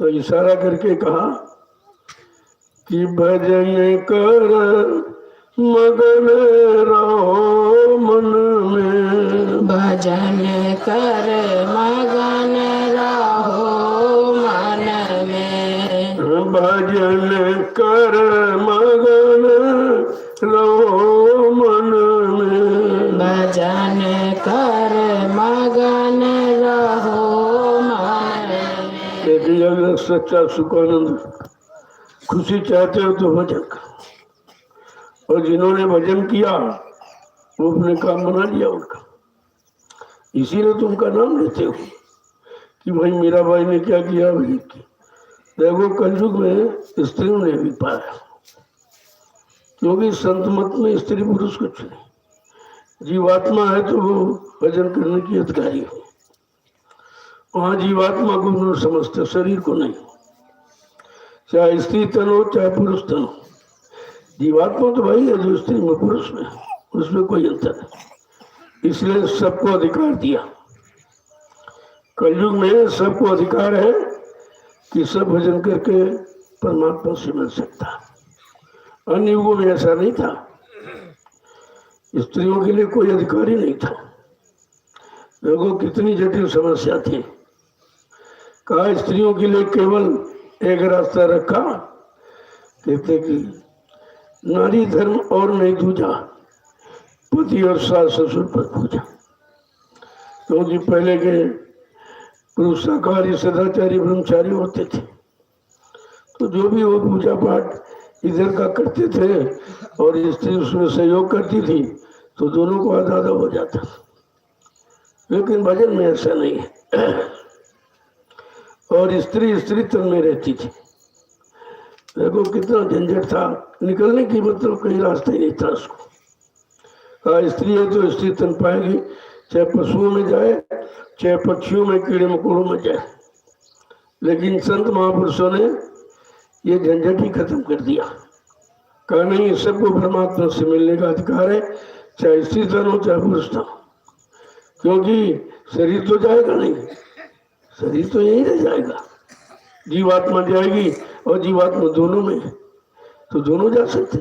तो इशारा करके कहा कि भजन कर मगन रहो मन में, भजन कर मगन रहो मन में, भजन कर मगन रहो मन में, भजन कर मगन रहो मन में। यदि अगर सच्चा सुखानंद खुशी चाहते हो तो भजन करो, और जिन्होंने भजन किया वो अपने काम बना लिया उनका, इसीलिए तुम का नाम लेते हो कि भाई मीरा भाई ने क्या किया भजन किया। देखो कलयुग में स्त्रियों ने भी पाया, क्योंकि संत मत में स्त्री पुरुष कुछ नहीं, जीवात्मा है तो वो भजन करने की अधिकारी हो। वहां जीवात्मा को उन्होंने समझते, शरीर को नहीं, चाहे स्त्री तन हो चाहे पुरुष तन हो। जीवात्मा तो भाई है जो स्त्री में पुरुष में, उसमें कोई अंतर नहीं, इसलिए सबको अधिकार दिया। कलयुग में सबको अधिकार है कि सब भजन करके परमात्मा से मिल सकता है। अन्य युगों में ऐसा नहीं था, स्त्रियों के लिए कोई अधिकार ही नहीं था। देखो कितनी जटिल समस्या थी। कहा स्त्रियों के लिए केवल एक रास्ता रखा, कहते कि नारी धर्म और नहीं दूजा, पति और सास ससुर पर पूजा। क्योंकि पहले के पुरुष शाकाहारी सदाचारी ब्रह्मचारी होते थे, तो जो भी वो पूजा पाठ इधर का करते थे और स्त्री उसमें सहयोग करती थी तो दोनों को आधा आधा हो जाता। लेकिन भजन में ऐसा नहीं है, और स्त्री स्त्री तन में रहती थी। देखो कितना झंझट था, निकलने की मतलब कहीं रास्ता ही नहीं था उसको। स्त्री है तो स्त्री तन पाएगी, चाहे पशुओं में जाए चाहे पक्षियों में कीड़े मकोड़ों में जाए। लेकिन संत महापुरुषों ने ये झंझट ही खत्म कर दिया। कहा नहीं, सबको परमात्मा से मिलने का अधिकार है, चाहे स्त्री तन हो चाहे पुरुष तन हो। क्योंकि शरीर तो जाएगा नहीं, शरीर तो यही रह जाएगा, जीवात्मा जाएगी और जीवात्मा दोनों में, तो दोनों जा सकते,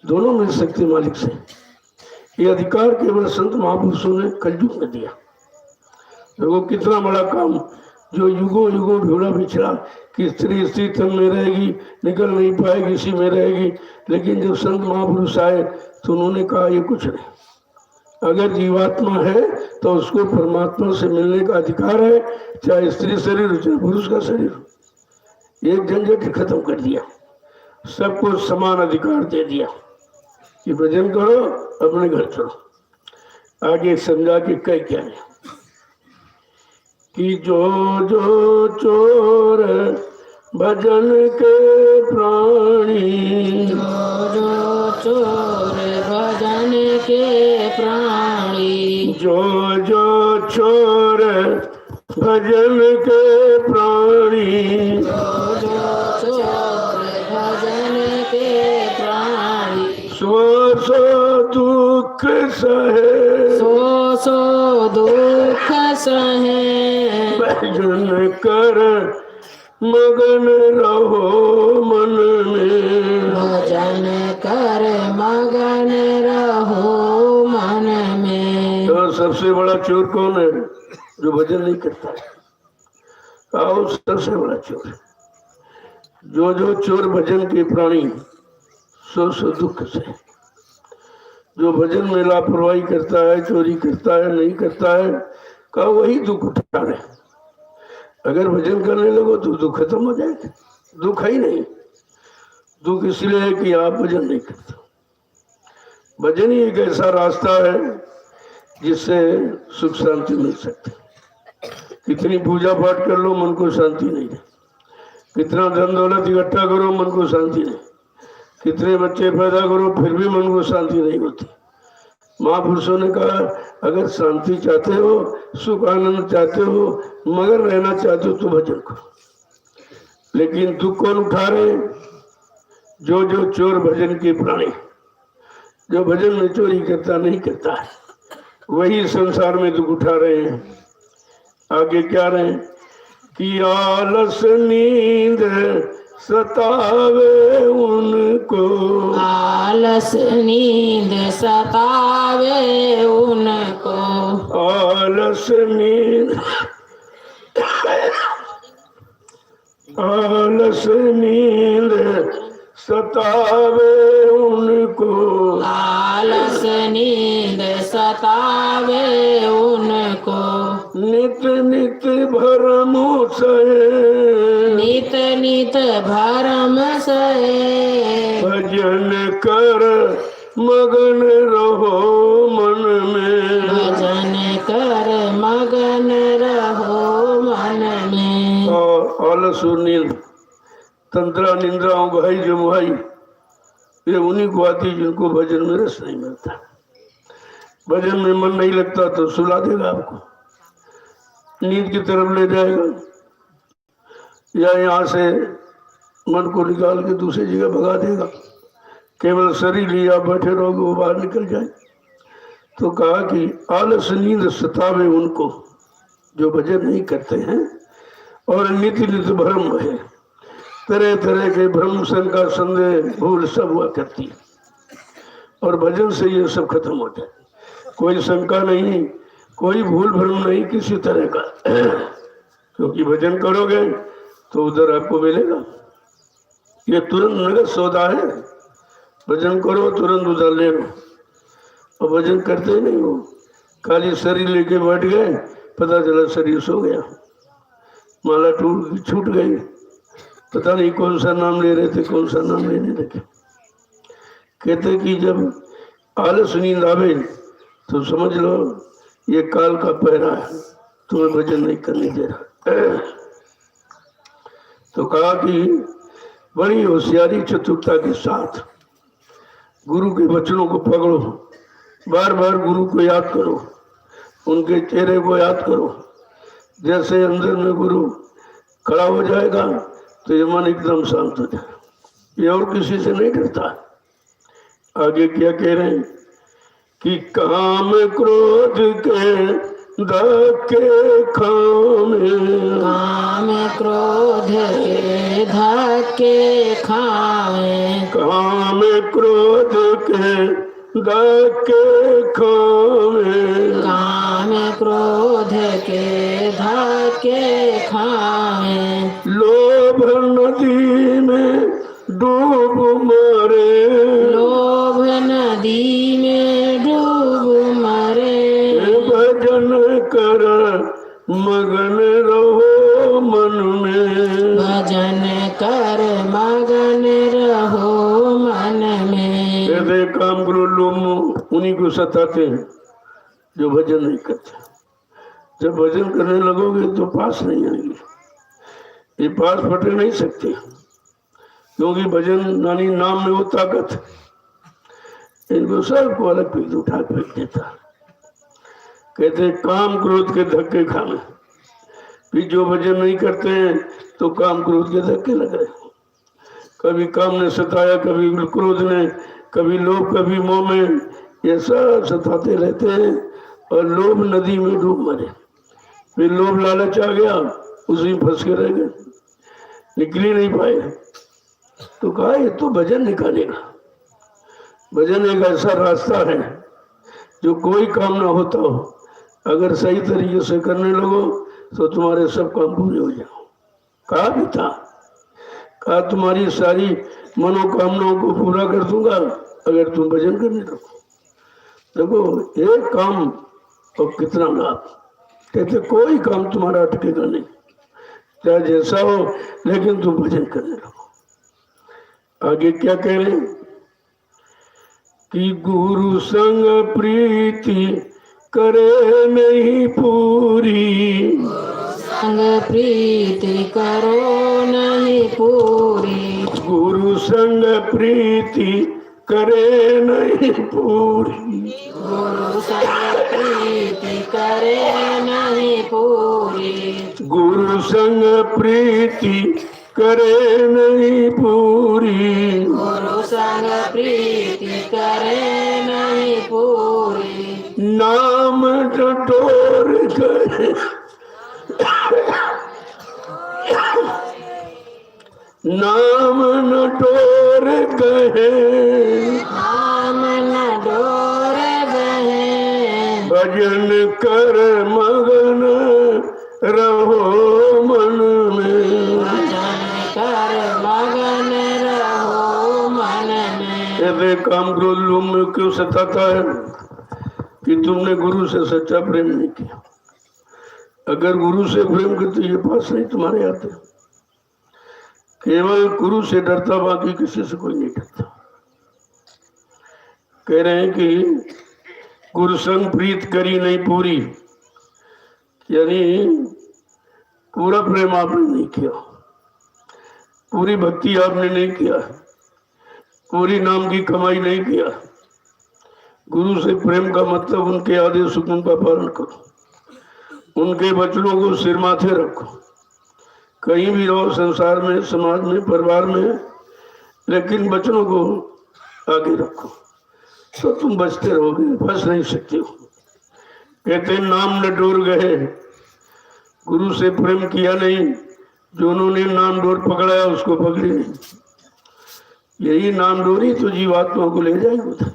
दोनों मिल सकते मालिक से। ये अधिकार केवल संत महापुरुषों ने कलयुग में दिया। देखो कितना बड़ा काम, जो युगों युगों ढूंढा बिछड़ा कि स्त्री स्त्री तन में रहेगी, निकल नहीं पाएगी, इसी में रहेगी। लेकिन जब संत महापुरुष आए तो उन्होंने कहा ये कुछ नहीं, अगर जीवात्मा है तो उसको परमात्मा से मिलने का अधिकार है, चाहे स्त्री शरीर हो चाहे पुरुष का शरीर हो। एक झंझट खत्म कर दिया, सबको समान अधिकार दे दिया कि भजन करो, अपने घर चलो। आगे समझा के कह क्या है कि जो जो चोर भजन के प्राणी, जो जो चोर भजन के प्राणी, जो जो चोर भजन के प्राणी, जो जो चोर भजन के प्राणी, सो सो दुख सहे, सो सो दुख सहे, भजन कर मगन रहो मन में, भजन कर मगन रहो मन में। तो सबसे बड़ा चोर कौन है? जो भजन नहीं करता है। आओ सबसे बड़ा चोर, जो जो चोर भजन के प्राणी, सो सो दुख से। जो भजन में लापरवाही करता है, चोरी करता है, नहीं करता है, का वही दुख उठा रहे। अगर भजन करने लगो तो दुख खत्म हो जाएगा। दुख है ही नहीं, दुख इसलिए है कि आप भजन नहीं करते। भजन ही एक ऐसा रास्ता है जिससे सुख शांति मिल सकती। कितनी पूजा पाठ कर लो, मन को शांति नहीं है। कितना धन दौलत इकट्ठा करो, मन को शांति नहीं। कितने बच्चे पैदा करो, फिर भी मन को शांति नहीं होती। महापुरुषों ने कहा अगर शांति चाहते हो, सुख आनंद चाहते हो, मगर रहना चाहते हो तो भजन करो। लेकिन दुख कौन उठा रहे? जो जो चोर भजन के प्राणी। जो भजन में चोरी करता नहीं करता है, वही संसार में दुख उठा रहे हैं। आगे क्या रहे कि आलस नींद सतावे उनको, आलस नींद सतावे उनको, आलस नींद, आलस नींद सतावे उनको, आलस नींद सतावे उनको, नित नित भरम सहे, नित नित भरम सहे, भजन कर मगन रहो मन में, भजन कर मगन रहो मन में। और आलस और नींद, तंत्रा निंद्रा भाई जमुहाई, ये उन्हीं को आती जिनको भजन में रस नहीं मिलता। भजन में मन नहीं लगता तो सुला देगा आपको, नींद की तरफ ले जाएगा, या यहाँ से मन को निकाल के दूसरी जगह भगा देगा। केवल शरीर लिए आप बैठे रहोगे, वो बाहर निकल जाए। तो कहा कि आलस नींद सतावे उनको जो भजन नहीं करते हैं, और नित्य नित्य भ्रम है, तरह तरह के भ्रम शंका संदेह भूल सब हुआ करती है, और भजन से ये सब खत्म हो जाए। कोई शंका नहीं, कोई भूल भ्रम नहीं किसी तरह का, क्योंकि भजन करोगे तो उधर आपको मिलेगा। ये तुरंत नगद सौदा है, भजन करो तुरंत उधर ले लो। और भजन करते ही नहीं हो, खाली शरीर लेके बैठ गए, पता चला शरीर सो गया, माला छूट गई, पता नहीं कौन सा नाम ले रहे थे, कौन सा नाम लेने लगे। कहते कि जब आलस नींद आवे तो समझ लो ये काल का पहरा है, तुम्हें भजन नहीं करने दे रहा। तो कहा कि बड़ी होशियारी चतुरता के साथ गुरु के वचनों को पकड़ो, बार बार गुरु को याद करो, उनके चेहरे को याद करो। जैसे अंदर में गुरु खड़ा हो जाएगा तो ये मन एकदम शांत हो जाए, ये और किसी से नहीं डरता। आगे क्या कह रहे हैं कि काम क्रोध के धक्के खामे, काम क्रोध के धक्के खावे, काम क्रोध के धक्के खामे, काम क्रोध के धक्के खावे, लोभ नदी में डूब मरे, लोभ नदी में डूब मरे, भजन कर मगन रहो मन में, भजन कर मगन रहो मन में। कहते काम करो, लोग उन्हीं को सताते हैं जो भजन नहीं करते। जब भजन करने लगोगे तो पास नहीं आएंगे, ये पास फटे नहीं सकते, क्योंकि भजन यानी नाम में वो ताकत है, इनको सबको अलग पीछे उठा फेंक देता। कहते काम क्रोध के धक्के खाने, फिर जो भजन नहीं करते हैं तो काम क्रोध के धक्के लग रहे। कभी काम ने सताया, कभी क्रोध ने, कभी लोभ, कभी मोह में, ये सब सताते रहते हैं और लोभ नदी में डूब मरे। फिर लोभ लालच आ गया, उसी में फंस के रह गए, निकल ही नहीं पाए। तो कहा ये तो भजन निकालेगा। भजन एक ऐसा रास्ता है जो कोई काम ना होता हो, अगर सही तरीके से करने लगो तो तुम्हारे सब काम पूरे हो जाओ। कहा भी था, कहा तुम्हारी सारी मनोकामनाओं को पूरा कर दूंगा अगर तुम भजन करने लगो। देखो एक काम और कितना लाभ। कहते कोई काम तुम्हारा अटकेगा नहीं, चाहे जैसा हो, लेकिन तुम भजन करने लगो। आगे क्या कह रहे हैं कि गुरु संग प्रीति करे नहीं पूरी, संग प्रीति करो नहीं पूरी, गुरु संग प्रीति करे नहीं पूरी, गुरु संग प्रीति करे नहीं पूरी, गुरु संग प्रीति करे नहीं पूरी, गुरु संग प्रीति करे नहीं पूरी, नाम टटोर करे, नाम न डोर गहे नाम न डोर बहे भजन कर मगन रहो मन में। भजन कर मगन रहो मन में। ऐसे काम क्रोध लोग में क्यों सताता है कि तुमने गुरु से सच्चा प्रेम नहीं किया। अगर गुरु से प्रेम करते ये पास नहीं तुम्हारे आते। केवल गुरु से डरता, बाकी किसी से कोई नहीं डरता। कह रहे हैं कि गुरु संग प्रीत करी नहीं पूरी, यानी पूरा प्रेम आपने नहीं किया, पूरी भक्ति आपने नहीं किया, पूरी नाम की कमाई नहीं किया। गुरु से प्रेम का मतलब उनके आदेश हुक्म का पालन करो, उनके वचनों को सिर माथे रखो। कहीं भी रहो, संसार में, समाज में, परिवार में, लेकिन वचनों को आगे रखो तो तुम बचते रहोगे, फंस नहीं सकते हो। कहते नाम न डोर गए, गुरु से प्रेम किया नहीं, जो उन्होंने नाम डोर पकड़ाया उसको पकड़ी नहीं। यही नाम डोरी तो जीवात्मा को ले जाएगी उधर।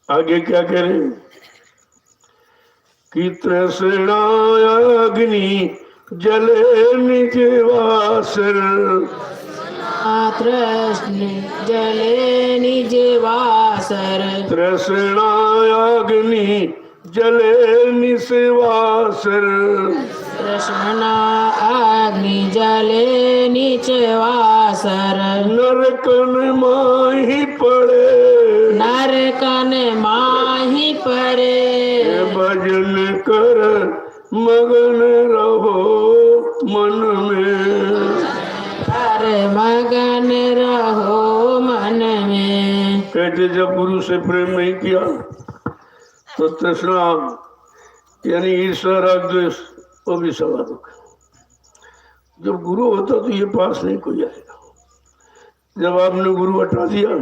आगे क्या कह रहे हैं कि तृष्णाग्नि जले निज वासर, तृष्ण जले निज वासर। तृष्णाग्नि जले निज वासर, तृष्णा अग्नि जले निज वासर। नरकन माही पड़े, नरकन माही परे। भजन कर मगन रहो मन में। कर मगन रहो मन में। कहते जब गुरु से प्रेम नहीं किया तो तृष्णा यानी ईर्ष्या, राग, द्वेष वो भी सवार हो गया। जब गुरु होता तो ये पास नहीं कोई आएगा। जब आपने गुरु हटा दिया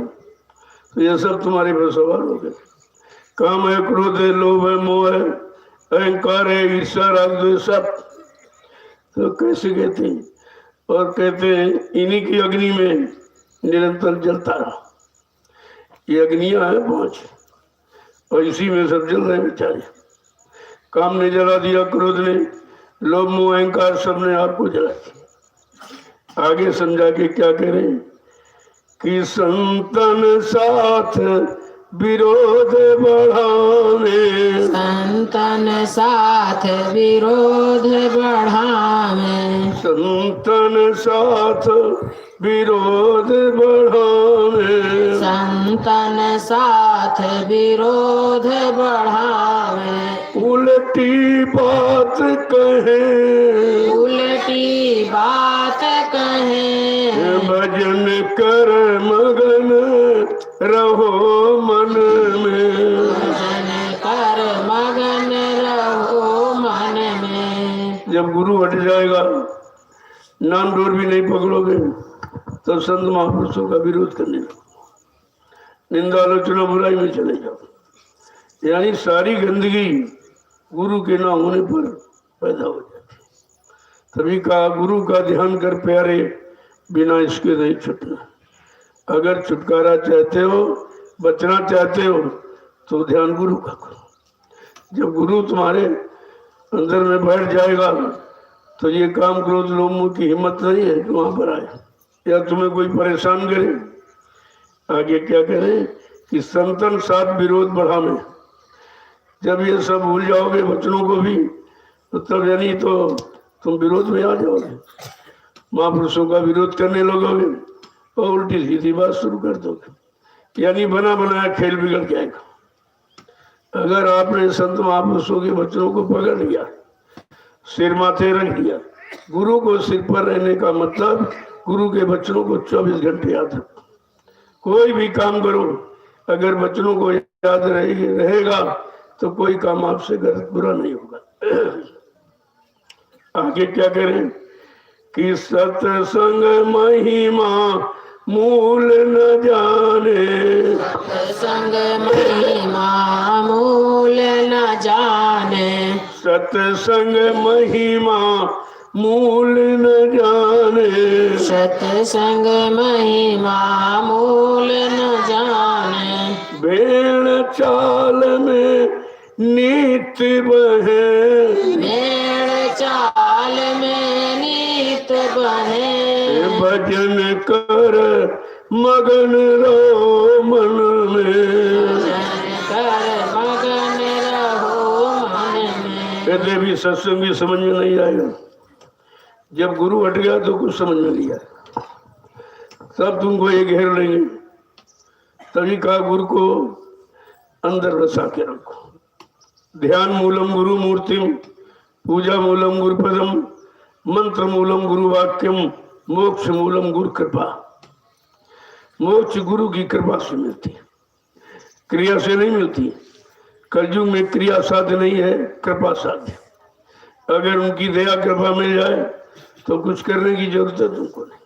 तो ये सब तुम्हारे पर सवार हो गए। काम है, क्रोध है, लोभ है, मोह है, अहंकार है, ईर्ष्या, राग, द्वेष सब। तो कैसे कहते हैं, और कहते हैं इन्हीं की अग्नि में निरंतर जलता रहा। ये अग्नियां हैं 5 और इसी में सब जल रहे बेचारे। काम ने जला दिया, क्रोध ने, लोभ, मोह, अहंकार सब ने आपको जला दिया। आगे समझा के क्या कह रहे हैं कि संतन साथ विरोध बढ़ावे, संतन साथ विरोध बढ़ावे। संतन साथ विरोध बढ़ावे, संतन साथ विरोध बढ़ावे। उल्टी बात कहे, उल्टी बात कहे। भजन कर मगन रहो मन में। भजन कर मगन रहो मन में। जब गुरु हट जाएगा, नाम डोर भी नहीं पकड़ोगे तो संत महापुरुषों का विरोध करने लगो, निंदा, आलोचना, बुराई में चले जाओ। यानी सारी गंदगी गुरु के ना होने पर पैदा हो जाती। तभी कहा गुरु का ध्यान कर प्यारे, बिना इसके नहीं छूटना। अगर छुटकारा चाहते हो, बचना चाहते हो तो ध्यान गुरु का करो। जब गुरु तुम्हारे अंदर में बैठ जाएगा तो ये काम, क्रोध, लोभ, मोह की हिम्मत नहीं है कि वहां पर आए या तुम्हें कोई परेशान करे। आगे क्या करें कि संतन साथ विरोध बढ़ावे। जब ये सब भूल जाओगे वचनों को भी, तो तब यानी तो तुम विरोध में आ जाओगे, महापुरुषों का विरोध करने लगोगे और उल्टी सीधी बात शुरू कर दोगे। यानी बना बनाया खेल बिगड़ जाएगा। अगर आपने संत महापुरुषों के वचनों को पकड़ लिया, सिर माथे रख दिया, गुरु को सिर पर रहने का मतलब गुरु के वचनों को 24 घंटे याद रखो। कोई भी काम करो, अगर वचनों को याद रहेगा तो कोई काम आपसे बुरा नहीं होगा। आगे क्या करें कि सत्संग महिमा मूल न जाने, सत्संग महिमा मूल न जाने। सत्संग महिमा मूल न जाने। सत्संग महिमा मूल न जाने। भेड़ चाल में नीत बहे। भेड़ चाल में नीत बहे। भजन कर मगन रहो मन में। भजन कर मगन रहो मन में। कहते भी सत्संग भी समझ में नहीं आएगा। जब गुरु हट गया तो कुछ समझ में नहीं आया, सब तुमको ये घेर लेंगे। तभी कहा गुरु को अंदर बसा के रखो। ध्यान मूलम गुरु मूर्तिम, पूजा मूलम गुरु पदम, मंत्र मूलम गुरु वाक्यम, मोक्ष मूलम गुरु कृपा। मोक्ष गुरु की कृपा से मिलती है, क्रिया से नहीं मिलती। कलयुग में क्रिया साध्य नहीं है, कृपा साध्य। अगर उनकी दया कृपा मिल जाए तो कुछ करने की जरूरत है तुमको नहीं।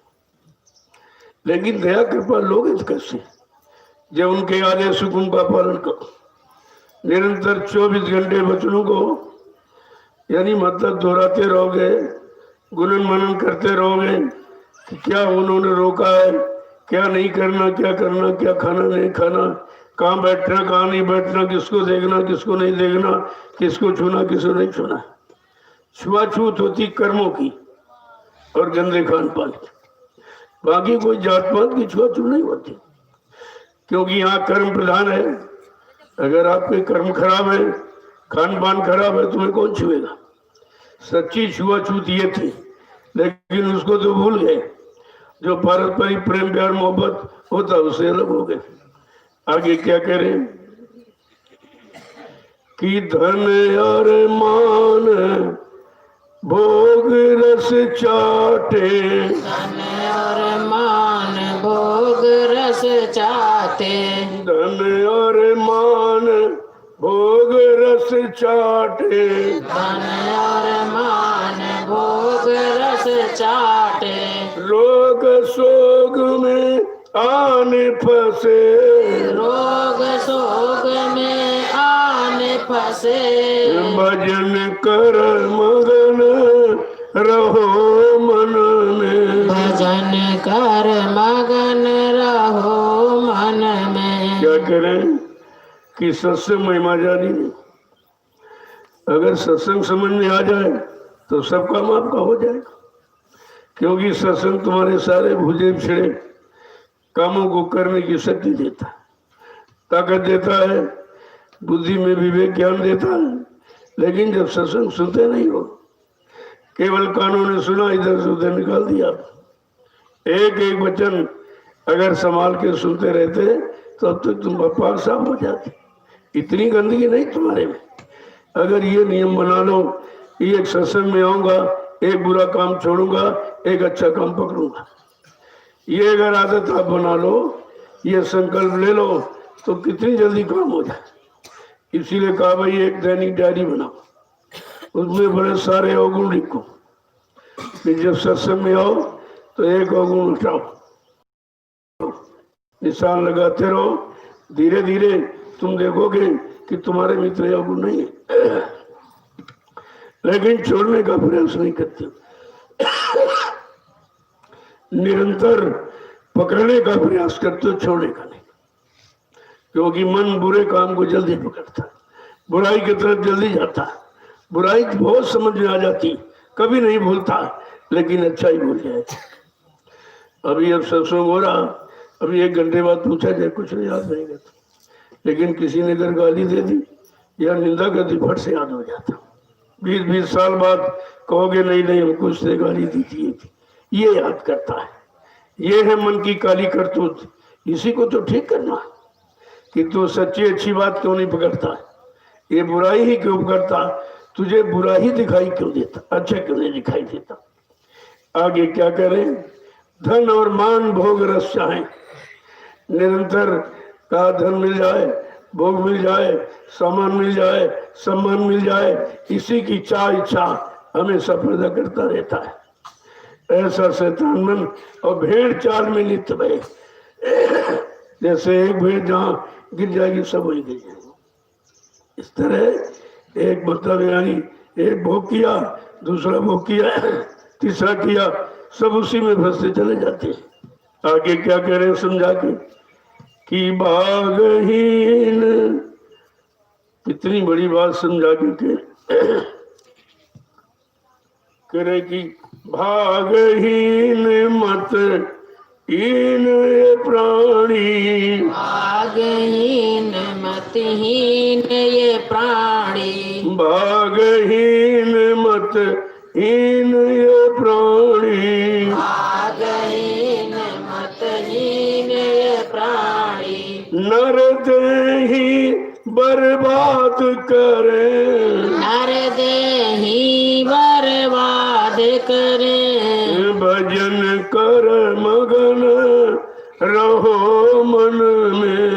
लेकिन दया कृपा लोगे तो कैसे, जब उनके आदेश हुक्म का पालन करो। निरंतर 24 घंटे वचनों को यानी मतलब दोहराते रहोगे, गुणन मनन करते रहोगे कि क्या उन्होंने रोका है, क्या नहीं करना, क्या करना, क्या खाना नहीं खाना, कहाँ बैठना कहाँ नहीं बैठना, किसको देखना किसको नहीं देखना, किसको छूना किसको नहीं छूना। छुआछूत होती कर्मों की और गंदे खान पान की, बाकी कोई जात पात की छुआछूत नहीं होती, क्योंकि यहाँ कर्म प्रधान है। अगर आपके कर्म खराब है, खान पान खराब है, तुम्हें कौन छुएगा। सच्ची छुआछूत ये थी, लेकिन उसको तो भूल गए। जो पारस्परिक प्रेम प्यार मोहब्बत होता उससे अलग हो गए। आगे क्या करें कि धन और मान भोग रस चाटे। धन और मान भोग रस चाटे। धन और मान भोग रस चाटे। धन और मान भोग रस चाटे। रोग शोक में आने फंसे। रोग शोक में आने फंसे। भजन कर मगन रहो मन में। भजन कर मगन रहो मन में। क्या करें कि सत्संग महिमा जानी नहीं। अगर सत्संग समझ में आ जाए तो सब काम आपका हो जाएगा, क्योंकि सत्संग तुम्हारे सारे भुजे छिड़े कामों को करने की शक्ति देता है, ताकत देता है, बुद्धि में विवेक ज्ञान देता है। लेकिन जब सत्संग सुनते नहीं हो, केवल कानों ने सुना, इधर से उधर निकाल दिया। एक एक वचन अगर संभाल के सुनते रहते तो अब तक तुम पाक साफ हो जाते। इतनी गंदगी नहीं तुम्हारे में। अगर ये नियम बना लो, ये एक सत्संग में आऊंगा, एक बुरा काम छोड़ूंगा, एक अच्छा काम पकड़ूंगा, ये अगर आदत आप बना लो, ये संकल्प ले लो, तो कितनी जल्दी काम हो जाए। इसीलिए कहा भाई एक दैनिक डायरी बनाओ, उसमें बड़े सारे अवगुण लिखो, कि जब सत्संग में आओ तो एक अवगुण उठाओ, निशान लगाते रहो। धीरे धीरे तुम देखोगे कि तुम्हारे मित्र अवगुण नहीं है, लेकिन छोड़ने का प्रयास नहीं करते। निरंतर पकड़ने का प्रयास करते हो, छोड़ने का नहीं, क्योंकि मन बुरे काम को जल्दी पकड़ता है, बुराई की तरफ जल्दी जाता है। बुराई बहुत समझ में आ जाती, कभी नहीं भूलता, लेकिन अच्छा ही भूल जाएगा। अभी अब सत्संग हो रहा, अभी 1 घंटे बाद पूछा जाए कुछ नहीं याद रहेगा, लेकिन किसी ने अगर गाली दे दी या निंदा कर दी, फट से याद हो जाता। 20-20 साल बाद कहोगे नहीं नहीं हमको उसने गाली दी थी, ये याद करता है। ये है मन की काली करतूत। इसी को तो ठीक करना है कि तू सच्ची अच्छी बात क्यों नहीं पकड़ता, ये बुराई ही क्यों करता, तुझे बुरा ही दिखाई क्यों देता, अच्छा क्यों नहीं दिखाई देता। आगे क्या करें, धन और मान भोग रस चाहें। निरंतर का धन मिल जाए, भोग मिल जाए, सामान मिल जाए, सम्मान मिल जाए, इसी की इच्छा हमेशा पैदा करता रहता है। ऐसा शैतान मन और भेड़ चाल में लिप्त भय। जैसे एक भेड़ जहाँ गिर जाएगी सब वही गिर जाएगी। इस तरह एक मतलब यानी एक भोग किया, दूसरा भोग किया, तीसरा किया, सब उसी में फंसते चले जाते हैं। आगे क्या कह रहे हैं समझा के कि भागहीन, कितनी बड़ी बात समझा के कह रहे कि भागहीन मत हीन ये प्राणी, भागहीन मतहीन ये प्राणी, भागहीन मत हीन ये प्राणी, भागहीन मतहीन ये प्राणी, नर देही बर्बाद करे, नर देही बर्बाद करे, भजन कर मगन रहो मन में,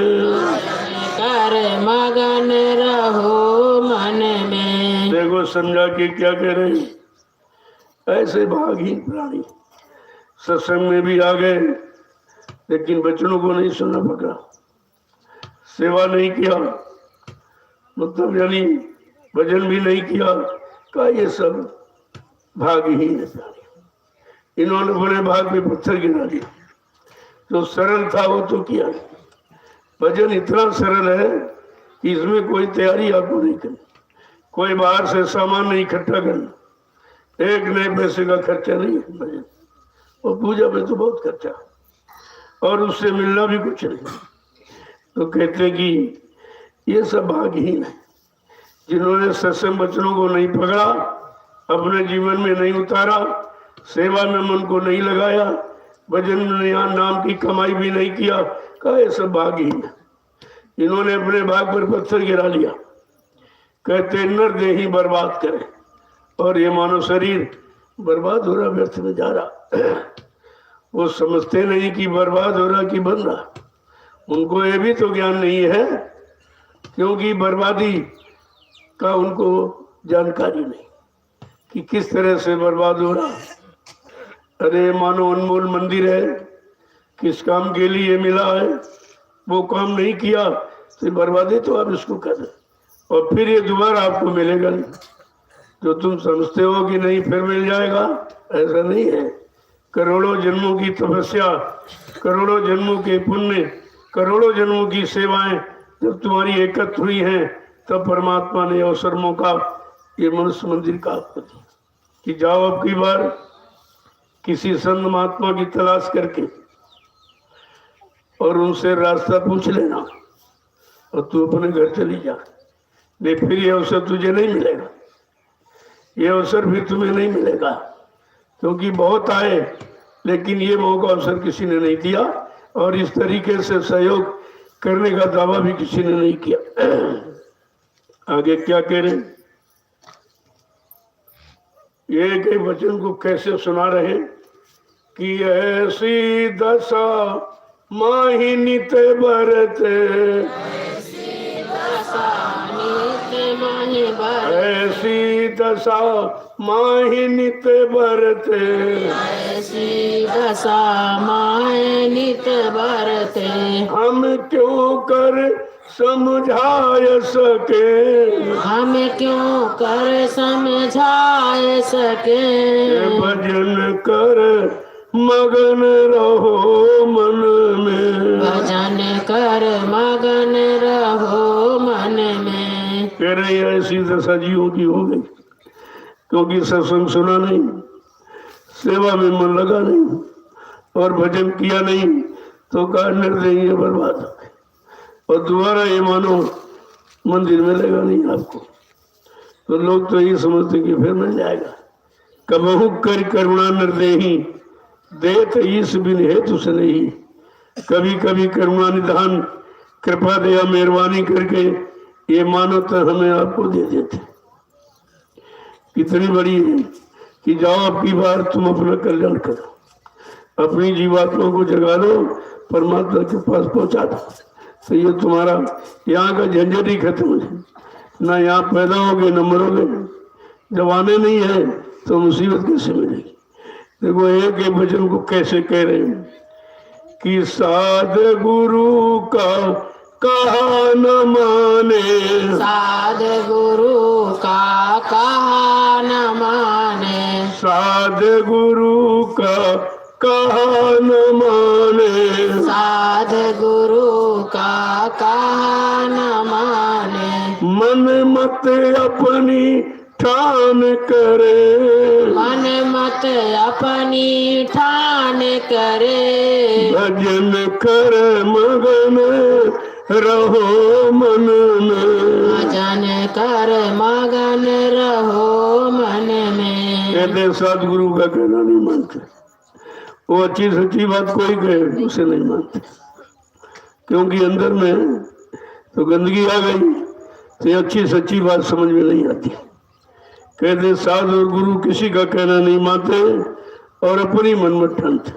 कर मगन रहो मन में। देखो समझा के क्या कह रहे हैं, ऐसे भागहीन प्राणी सत्संग में भी आ गए लेकिन बचनों को नहीं सुनना पकड़ा, सेवा नहीं किया, मतलब यानी भजन भी नहीं किया, का ये सब भागहीन है प्राणी। इन्होंने बड़े भाग में पत्थर गिरा दिया, जो सरल था वो तो किया। भजन इतना सरल है कि इसमें कोई तैयारी आपको नहीं करनी, कोई बाहर से सामान नहीं इकट्ठा करना, एक नए पैसे का खर्चा नहीं है भजन, और पूजा में तो बहुत खर्चा और उससे मिलना भी कुछ नहीं। तो कहते कि ये सब भागहीन है, जिन्होंने सत्संग वचनों को नहीं पकड़ा, अपने जीवन में नहीं उतारा, सेवा में मन को नहीं लगाया, भजन में नाम की कमाई भी नहीं किया, कहा ये सब भागहीन है। इन्होंने अपने भाग पर पत्थर गिरा लिया। कहते नर देही बर्बाद करे, और ये मानव शरीर बर्बाद हो रहा, व्यर्थ में जा रहा। वो समझते नहीं कि बर्बाद हो रहा कि बन रहा, उनको ये भी तो ज्ञान नहीं है, क्योंकि बर्बादी का उनको जानकारी नहीं कि किस तरह से बर्बाद हो रहा। अरे मानो अनमोल मंदिर है, किस काम के लिए मिला है, वो काम नहीं किया तो बर्बादी तो आप इसको कर रहे, और फिर ये दोबारा आपको मिलेगा नहीं। जो तुम समझते हो कि नहीं फिर मिल जाएगा, ऐसा नहीं है। करोड़ों जन्मों की तपस्या, करोड़ों जन्मों के पुण्य, करोड़ों जन्मों की सेवाएं जब तुम्हारी एकत्र हुई हैं, तब परमात्मा ने अवसर मौका ये मनुष्य मंदिर का आपको दिया कि जाओ अब की बार किसी संत महात्मा की तलाश करके और उनसे रास्ता पूछ लेना, और तू अपने घर चली जा। नहीं फिर ये अवसर तुझे नहीं मिलेगा, ये अवसर फिर तुम्हें नहीं मिलेगा, क्योंकि बहुत आए लेकिन ये मौका अवसर किसी ने नहीं दिया, और इस तरीके से सहयोग करने का दावा भी किसी ने नहीं किया। आगे क्या कह रहे, ये के वचन को कैसे सुना रहे कि ऐसी दशा माही नित बरते, ऐसी दशा माही नित बरते, ऐसी दशा माहे नित बरते, हम क्यों कर समझाय सके, हम क्यों कर समझाए सके, भजन कर मगन रहो मन में, भजन कर मगन रहो मन में। कह रही ऐसी दशा जीवों की हो गई, क्योंकि सत्संग सुना नहीं, सेवा में मन लगा नहीं, और भजन किया नहीं, तो कहा निर्दयी बर्बाद हो गए, और दोबारा ये मानो मंदिर मिलेगा नहीं आपको। तो लोग तो ये समझते कि फिर मिल जाएगा। कबहू कर करुणा निर्देही, देत ईस बिन हेतु से नहीं, कभी कभी करुणा निधान कृपा दया मेहरबानी करके ये मानो तो हमें आपको दे देते। कितनी बड़ी है कि जाओ अब की बार तुम अपना कल्याण करो, अपनी जीवात्मा को जगा लो, परमात्मा के पास पहुंचा दो, तो ये तुम्हारा यहाँ का झंझट ही खत्म हो जाए। ना यहाँ पैदा होगे न मरोगे, जब आने नहीं है तो मुसीबत कैसे मिलेगी। देखो एक एक वचन को कैसे कह रहे हैं कि साध गुरु का कहा न माने, साध गुरु का कहा न माने, साध गुरु का कहा न माने, साध गुरु का कहा न माने, मन मत अपनी ठान करे, मन मत अपनी ठान करे, भजन कर मगन रहो मन में, भजन कर मगन रहो मन में। कहते सतगुरु का कहना नहीं मानते, वो अच्छी सच्ची बात कोई कहे उसे नहीं मानते, क्योंकि अंदर में तो गंदगी आ गई, तो ये अच्छी सच्ची बात समझ में नहीं आती। कहते साधु और गुरु किसी का कहना नहीं मानते और अपनी मनमत ठानते,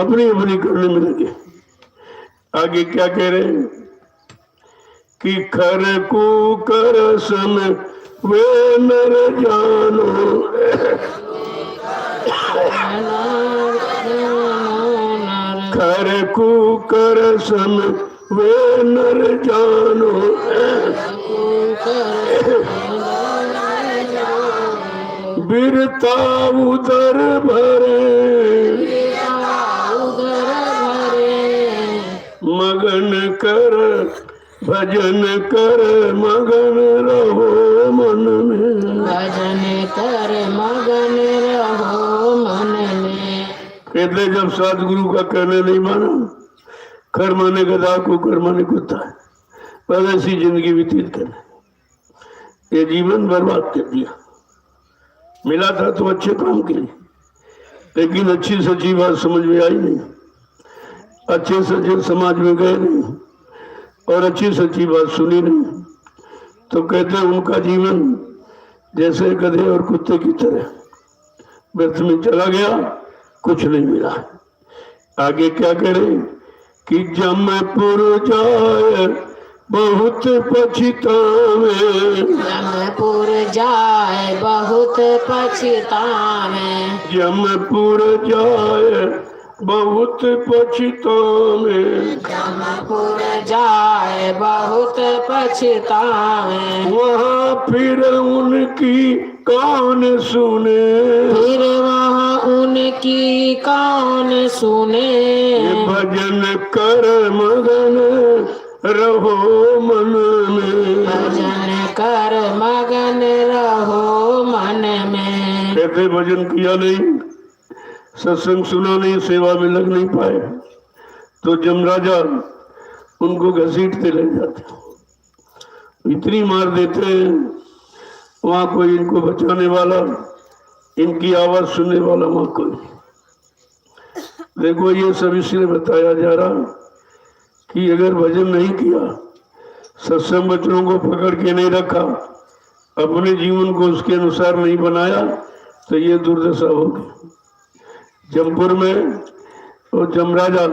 अपनी अपनी करने में लगे। आगे क्या कह रहे हैं कि खर को कर सम वे नर जानो, खर को कर सम वे नर जानो, बिरता उदर भरे, मगन कर भजन कर मगन रहो मन में, भजन कर मगन रहो मन में। कहते जब सतगुरु का कहने नहीं माना, कर माने गधा को कर माने कुत्ता, बस ऐसी जिंदगी व्यतीत करे, ये जीवन बर्बाद कर दिया। मिला था तो अच्छे काम के लिए, लेकिन अच्छी सच्ची बात समझ में आई नहीं, अच्छे सच्चे समाज में गए नहीं और अच्छी सच्ची बात सुनी नहीं, तो कहते हैं उनका जीवन जैसे गधे और कुत्ते की तरह व्यर्थ में चला गया, कुछ नहीं मिला। आगे क्या करें कि जमपुर जाए बहुत पछतावे, जमपुर जाए बहुत पछतावे, जमपुर जाए बहुत पछतावे, जमपुर जाए बहुत पछतावे, वहाँ फिर उनकी कौन सुने, फिर वहाँ उनकी कौन सुने, ये भजन कर मगन रहो मन में, भजन कर मगन रहो मन में। कहते भजन किया नहीं, सत्संग सुना नहीं, सेवा में लग नहीं पाए, तो जमराजा उनको घसीटते ले जाते, इतनी मार देते हैं, वहाँ कोई इनको बचाने वाला, इनकी आवाज सुनने वाला वहाँ कोई। देखो ये सब इसलिए बताया जा रहा कि अगर भजन नहीं किया, सत्संग वचनों को पकड़ के नहीं रखा, अपने जीवन को उसके अनुसार नहीं बनाया, तो ये दुर्दशा होगी। जमपुर में और जमराजा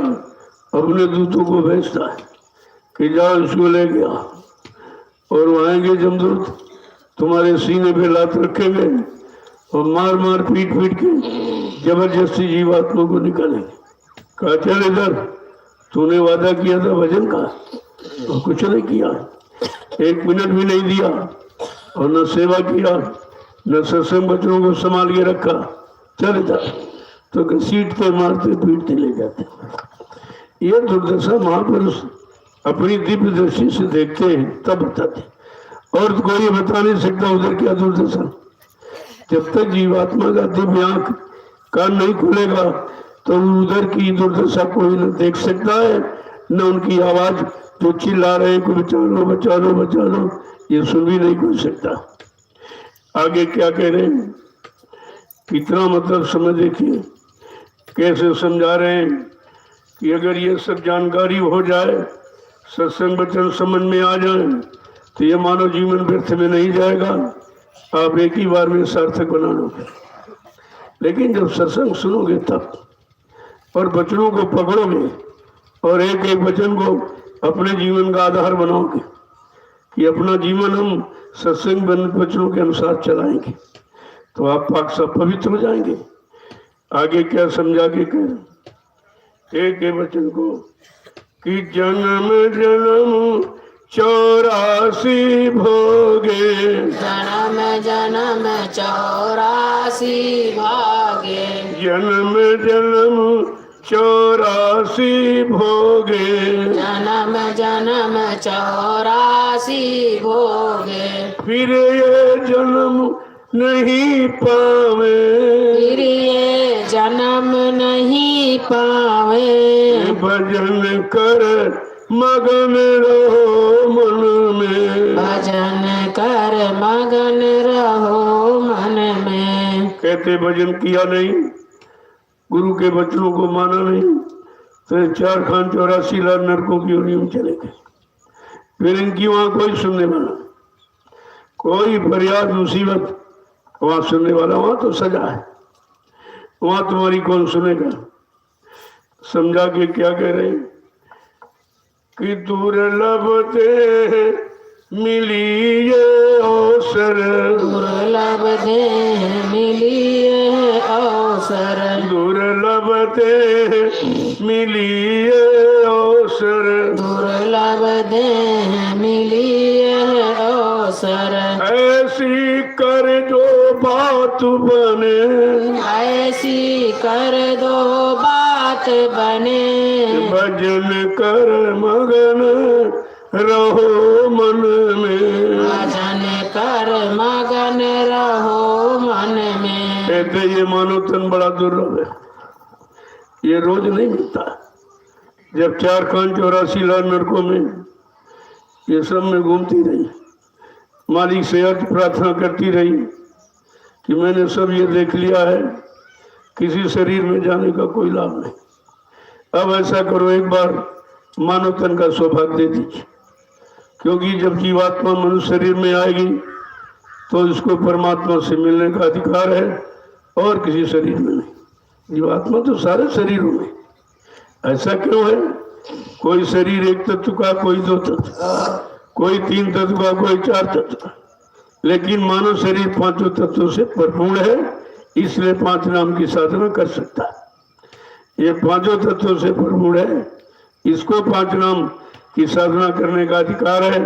अपने दूतों को भेजता है कि जाओ इसको ले गया, और वहाँ आएंगे जमदूत, तुम्हारे सीने पे लात रखेंगे और मार मार पीट पीट के जबरदस्ती जीवात्मा को निकालेंगे। कहा चल इधर, तूने वादा किया था भजन का और कुछ नहीं किया, 1 मिनट भी नहीं दिया, और न सेवा किया, न सत्संग बच्चों को संभाल के रखा, चल इधर। तो घसीटते मारते पीटते ले जाते। ये दुर्दशा महापुरुष अपनी दिव्य दृष्टि से देखते हैं तब बताते, और तो कोई बता नहीं सकता उधर क्या दुर्दशा। जब तक जीवात्मा का दिव्य आंख कान नहीं खुलेगा तो उधर की दुर्दशा कोई न देख सकता है, न उनकी आवाज जो चिल्ला रहे हैं, को बचा लो बचा लो बचा लो, ये सुन भी नहीं कोई सकता। आगे क्या कह रहे हैं, कितना मतलब समझ देखिए, कैसे समझा रहे हैं कि अगर ये सब जानकारी हो जाए, सत्संग वचन समझ में आ जाए, तो ये मानव जीवन व्यर्थ में नहीं जाएगा, आप एक ही बार में सार्थक बना लोगे। लेकिन जब सत्संग सुनोगे तब, और वचनों को पकड़ोगे और एक एक वचन को अपने जीवन का आधार बनाओगे कि अपना जीवन हम सत्संग वचनों के अनुसार चलाएंगे, तो आप पाक सब पवित्र हो जाएंगे। आगे क्या समझा के कह, एक एक वचन को कि जन्म जन्म 84 भोगे, जन्म जन्म 84 भागे, जन्म जन्म 84 भोगे, जन्म जन्म 84 भोगे, फिर ये जन्म नहीं पावे, फिर ये जन्म नहीं पावे, भजन कर मगन रहो मन में, भजन कर मगन रहो मन में। कहते भजन किया नहीं, गुरु के वचनों को माना नहीं, तो 4 खान 84 लाख नरकों की योनि में चले गए। फिर इनकी वहां कोई सुनने वाला, कोई फरियाद मुसीबत वहां सुनने वाला, वहां तो सजा है, वहां तुम्हारी कौन सुनेगा। समझा के क्या कह रहे हैं कि दुर्लभ दे मिली ये अवसर, दुर्लभ दे मिली ये अवसर, दुर्लभ दे मिली ये अवसर, दुर्लभ दे मिली ये अवसर, ऐसी कर जो बात बने, ऐसी कर दो बात बने, भजन कर मगन रहो मन में, भजन कर मगन रहो मन में। कहते ये मानव तन बड़ा दुर्लभ है, ये रोज नहीं मिलता। जब 4 खान 84 लाख नरकों में ये सब में घूमती रही, मालिक से अर्ज प्रार्थना करती रही कि मैंने सब ये देख लिया है, किसी शरीर में जाने का कोई लाभ नहीं। अब ऐसा करो, एक बार मानव तन का सौभाग्य दे दीजिए, क्योंकि जब जीवात्मा मनुष्य शरीर में आएगी तो इसको परमात्मा से मिलने का अधिकार है और किसी शरीर में नहीं। जीवात्मा तो सारे शरीरों में। ऐसा क्यों है? कोई शरीर 1 तत्व का, कोई 2 तत्व, कोई 3 तत्व का, कोई 4 तत्व का, लेकिन मानव शरीर 5 तत्वों से भरपूर है, इसलिए 5 नाम की साधना कर सकता है। ये 5 तत्वों से भरपूर है, इसको 5 नाम की साधना करने का अधिकार है,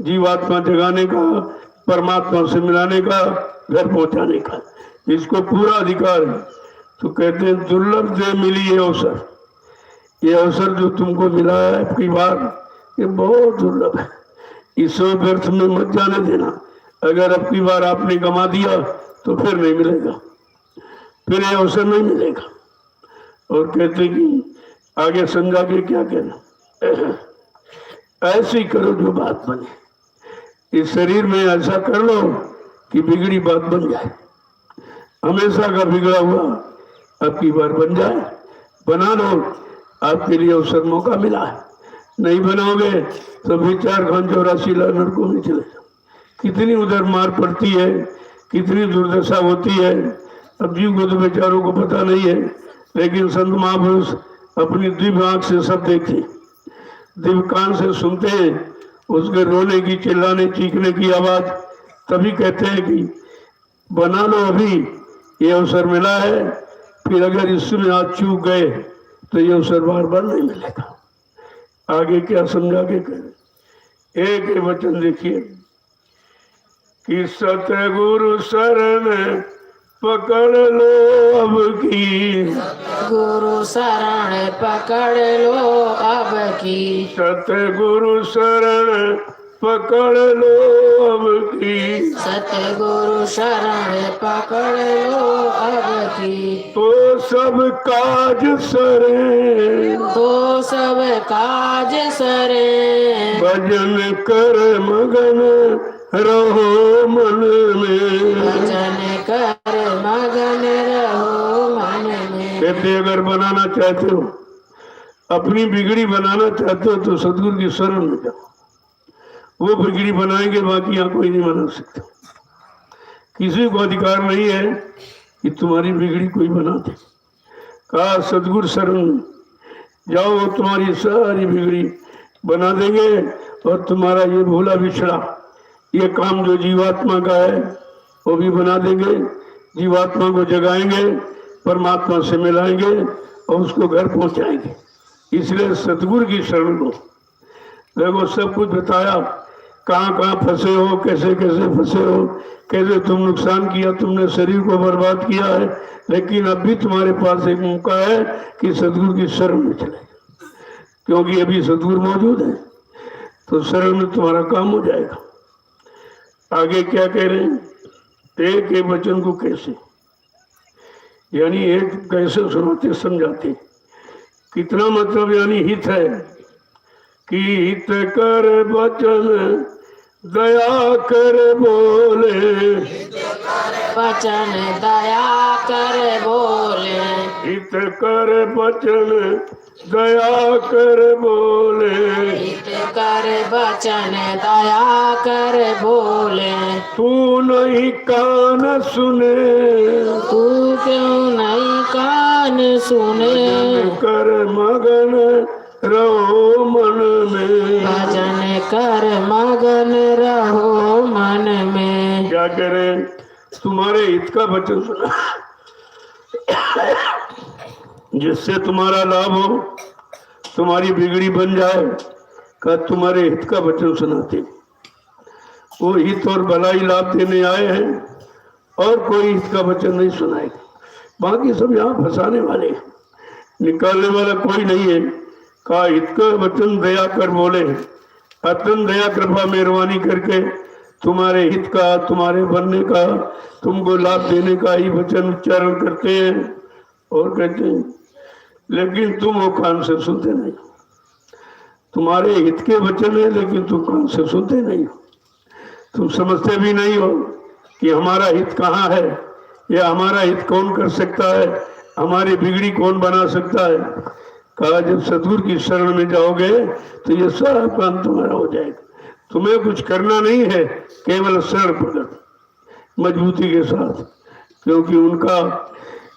जीवात्मा जगाने का, परमात्मा से मिलाने का, घर पहुंचाने का, इसको पूरा अधिकार है। तो कहते हैं दुर्लभ दे मिली ये अवसर, ये अवसर जो तुमको मिला है आपकी बार, ये बहुत दुर्लभ है, इसे व्यर्थ में मत जाने देना। अगर अब की बार आपने गंवा दिया तो फिर नहीं मिलेगा, फिर ये अवसर नहीं मिलेगा। और कहते कि आगे समझा के क्या कहना, ऐसे ही करो जो बात बने। इस शरीर में ऐसा कर लो कि बिगड़ी बात बन जाए, हमेशा का बिगड़ा हुआ अब की बार बन जाए, बना लो, आपके लिए अवसर मौका मिला है। नहीं बनाओगे तो भी 4 खान 84 लाख नरकों में चले जाओ। कितनी उधर मार पड़ती है, कितनी दुर्दशा होती है, अब जीव को तो बेचारों को पता नहीं है, लेकिन संत महापुरुष अपनी दिव्य आंख से सब देखते, दिव्य कान से सुनते हैं, उसके रोने की, चिल्लाने चीखने की आवाज, तभी कहते हैं कि बना लो, अभी ये अवसर मिला है, फिर अगर इसमें आज चूक गए तो ये अवसर बार बार नहीं मिलेगा। आगे क्या समझा के करें, एक वचन देखिए कि सतगुरु शरण पकड़ लो अब की, गुरु शरण पकड़ लो अब की, सतगुरु शरण पकड़ लो अब की, सतगुरु शरण पकड़ लो अब की, तो सब काज सरे, तो सब काज सरे, भजन कर मगन रहो मन में, भजन कर मगन रहो मन में। कहते अगर बनाना चाहते हो, अपनी बिगड़ी बनाना चाहते हो तो सदगुरु की शरण में जाओ, वो बिगड़ी बनाएंगे, बाकी यहाँ कोई नहीं बना सकता। किसी को अधिकार नहीं है कि तुम्हारी बिगड़ी कोई बना दे। कहा सदगुरु शरण में जाओ, वो तुम्हारी सारी बिगड़ी बना देंगे और तुम्हारा ये भूला बिछड़ा ये काम जो जीवात्मा का है वो भी बना देंगे, जीवात्मा को जगाएंगे, परमात्मा से मिलाएंगे और उसको घर पहुंचाएंगे। इसलिए सतगुरु की शरण लो। देखो सब कुछ बताया, कहाँ कहाँ फंसे हो, कैसे कैसे फंसे हो, कैसे तुम नुकसान किया, तुमने शरीर को बर्बाद किया है, लेकिन अब भी तुम्हारे पास एक मौका है कि सतगुरु की शरण में चले, क्योंकि अभी सतगुरु मौजूद है, तो शरण में तुम्हारा काम हो जाएगा। आगे क्या कह रहे हैं, एक एक वचन को कैसे, यानी एक कैसे सुनाते समझाते, कितना मतलब यानी हित है कि हित कर वचन दया कर बोले, वचन दया कर बोले, हित कर वचन दया कर बोले, हित कर वचन दया कर बोले। तू नहीं कान सुने, तू क्यों नहीं कान सुने, कर मगन रहो मन में, भजन कर मगन रहो मन में। क्या करें, तुम्हारे हित का वचन सुना जिससे तुम्हारा लाभ हो, तुम्हारी बिगड़ी बन जाए, का तुम्हारे हित का वचन सुनाते। वो हित और भलाई लाभ देने आए हैं और कोई हित का वचन नहीं सुनाए, बाकी सब यहाँ फंसाने वाले, निकालने वाला कोई नहीं है। का हित का वचन दया कर बोले, अत्यंत दया कृपा मेहरबानी करके तुम्हारे हित का, तुम्हारे बनने का, तुमको लाभ देने का ही वचन उच्चारण करते हैं और कहते हैं, लेकिन तुम वो कान से सुनते नहीं। तुम्हारे हित के वचन है लेकिन तुम कान से सुनते नहीं हो, तुम समझते भी नहीं हो कि हमारा हित कहाँ है, या हमारा हित कौन कर सकता है, हमारी बिगड़ी कौन बना सकता है। कहा जब सतगुरु की शरण में जाओगे तो ये सारा काम तुम्हारा हो जाएगा, तुम्हें कुछ करना नहीं है, केवल शरण पकड़ मजबूती के साथ, क्योंकि उनका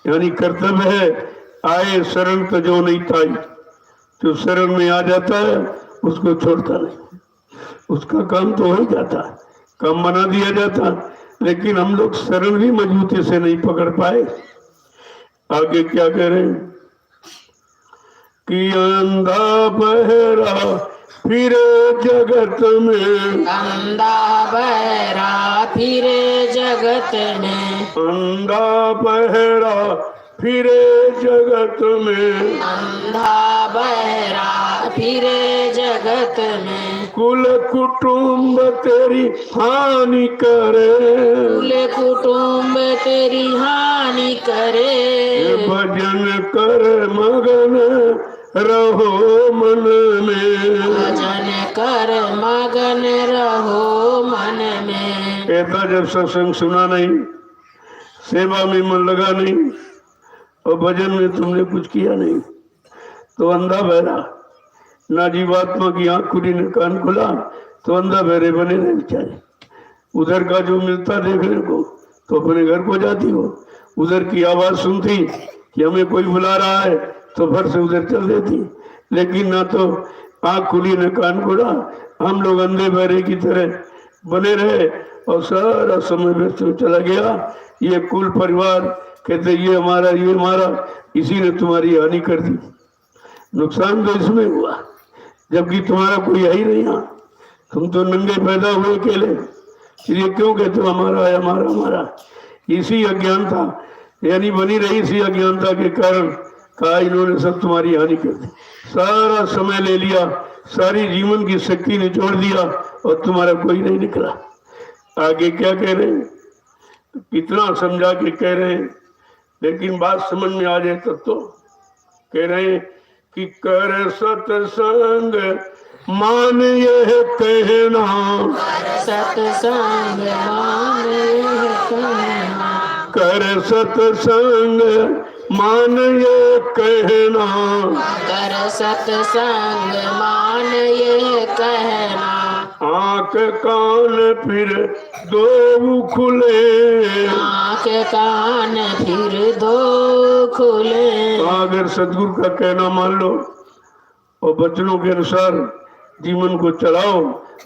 यानी कर्तव्य है, आए शरण तो जो नहीं ताई, जो शरण में आ जाता है उसको छोड़ता नहीं, उसका काम तो हो ही जाता है, काम बना दिया जाता, लेकिन हम लोग शरण भी मजबूती से नहीं पकड़ पाए। आगे क्या कह रहे हैं कि अंधा बहरा फिरे जगत में, अंधा बहरा फिरे जगत में, अंधा बहरा फिरे जगत में, अंधा बहरा फिरे जगत में, कुल कुटुंब तेरी हानि करे, कुल कुटुंब तेरी हानि करे, भजन कर मगन रहो मन में, भजन कर मगन रहो मन में। कहता जब सत्संग सुना नहीं, सेवा में मन लगा नहीं और भजन में तुमने कुछ किया नहीं, तो अंधा बहरा, ना जीवात्मा की आंख खुली न कान खुला, तो अंधा बहरे बने रहे बेचारे। उधर का जो मिलता देखने को तो अपने घर को जाती हो, उधर की आवाज सुनती कि हमें कोई बुला रहा है तो भर से उधर चल देती, लेकिन ना तो आंख खुली न कान खुला, हम लोग अंधे बहरे की तरह बने रहे और सारा समय व्यस्त में चला गया। ये कुल परिवार कहते ये हमारा, इसी ने तुम्हारी हानि कर दी, नुकसान तो इसमें हुआ, जबकि तुम्हारा कोई है ही नहीं यहाँ, तुम तो नंगे पैदा हुए अकेले, फिर ये क्यों कहते हो हमारा है हमारा हमारा। इसी अज्ञानता यानी बनी रही, इसी अज्ञानता के कारण कहा इन्होंने सब तुम्हारी हानि कर दी, सारा समय ले लिया, सारी जीवन की शक्ति निचोड़ दिया और तुम्हारा कोई नहीं निकला। आगे क्या कह रहे हैं, कितना समझा के कह रहे हैं, लेकिन बात समझ में आ जाए तब तो कह रहे हैं कि कर सत्संग मान यह कहना, सत्संग मान यह कहना, कर सत्संग मान ये कहना, कर सत्संग मान ये कहना, आंख कान फिर दो खुले, आंख कान फिर दो खुले। अगर सदगुरु का कहना मान लो और वचनों के अनुसार जीवन को चलाओ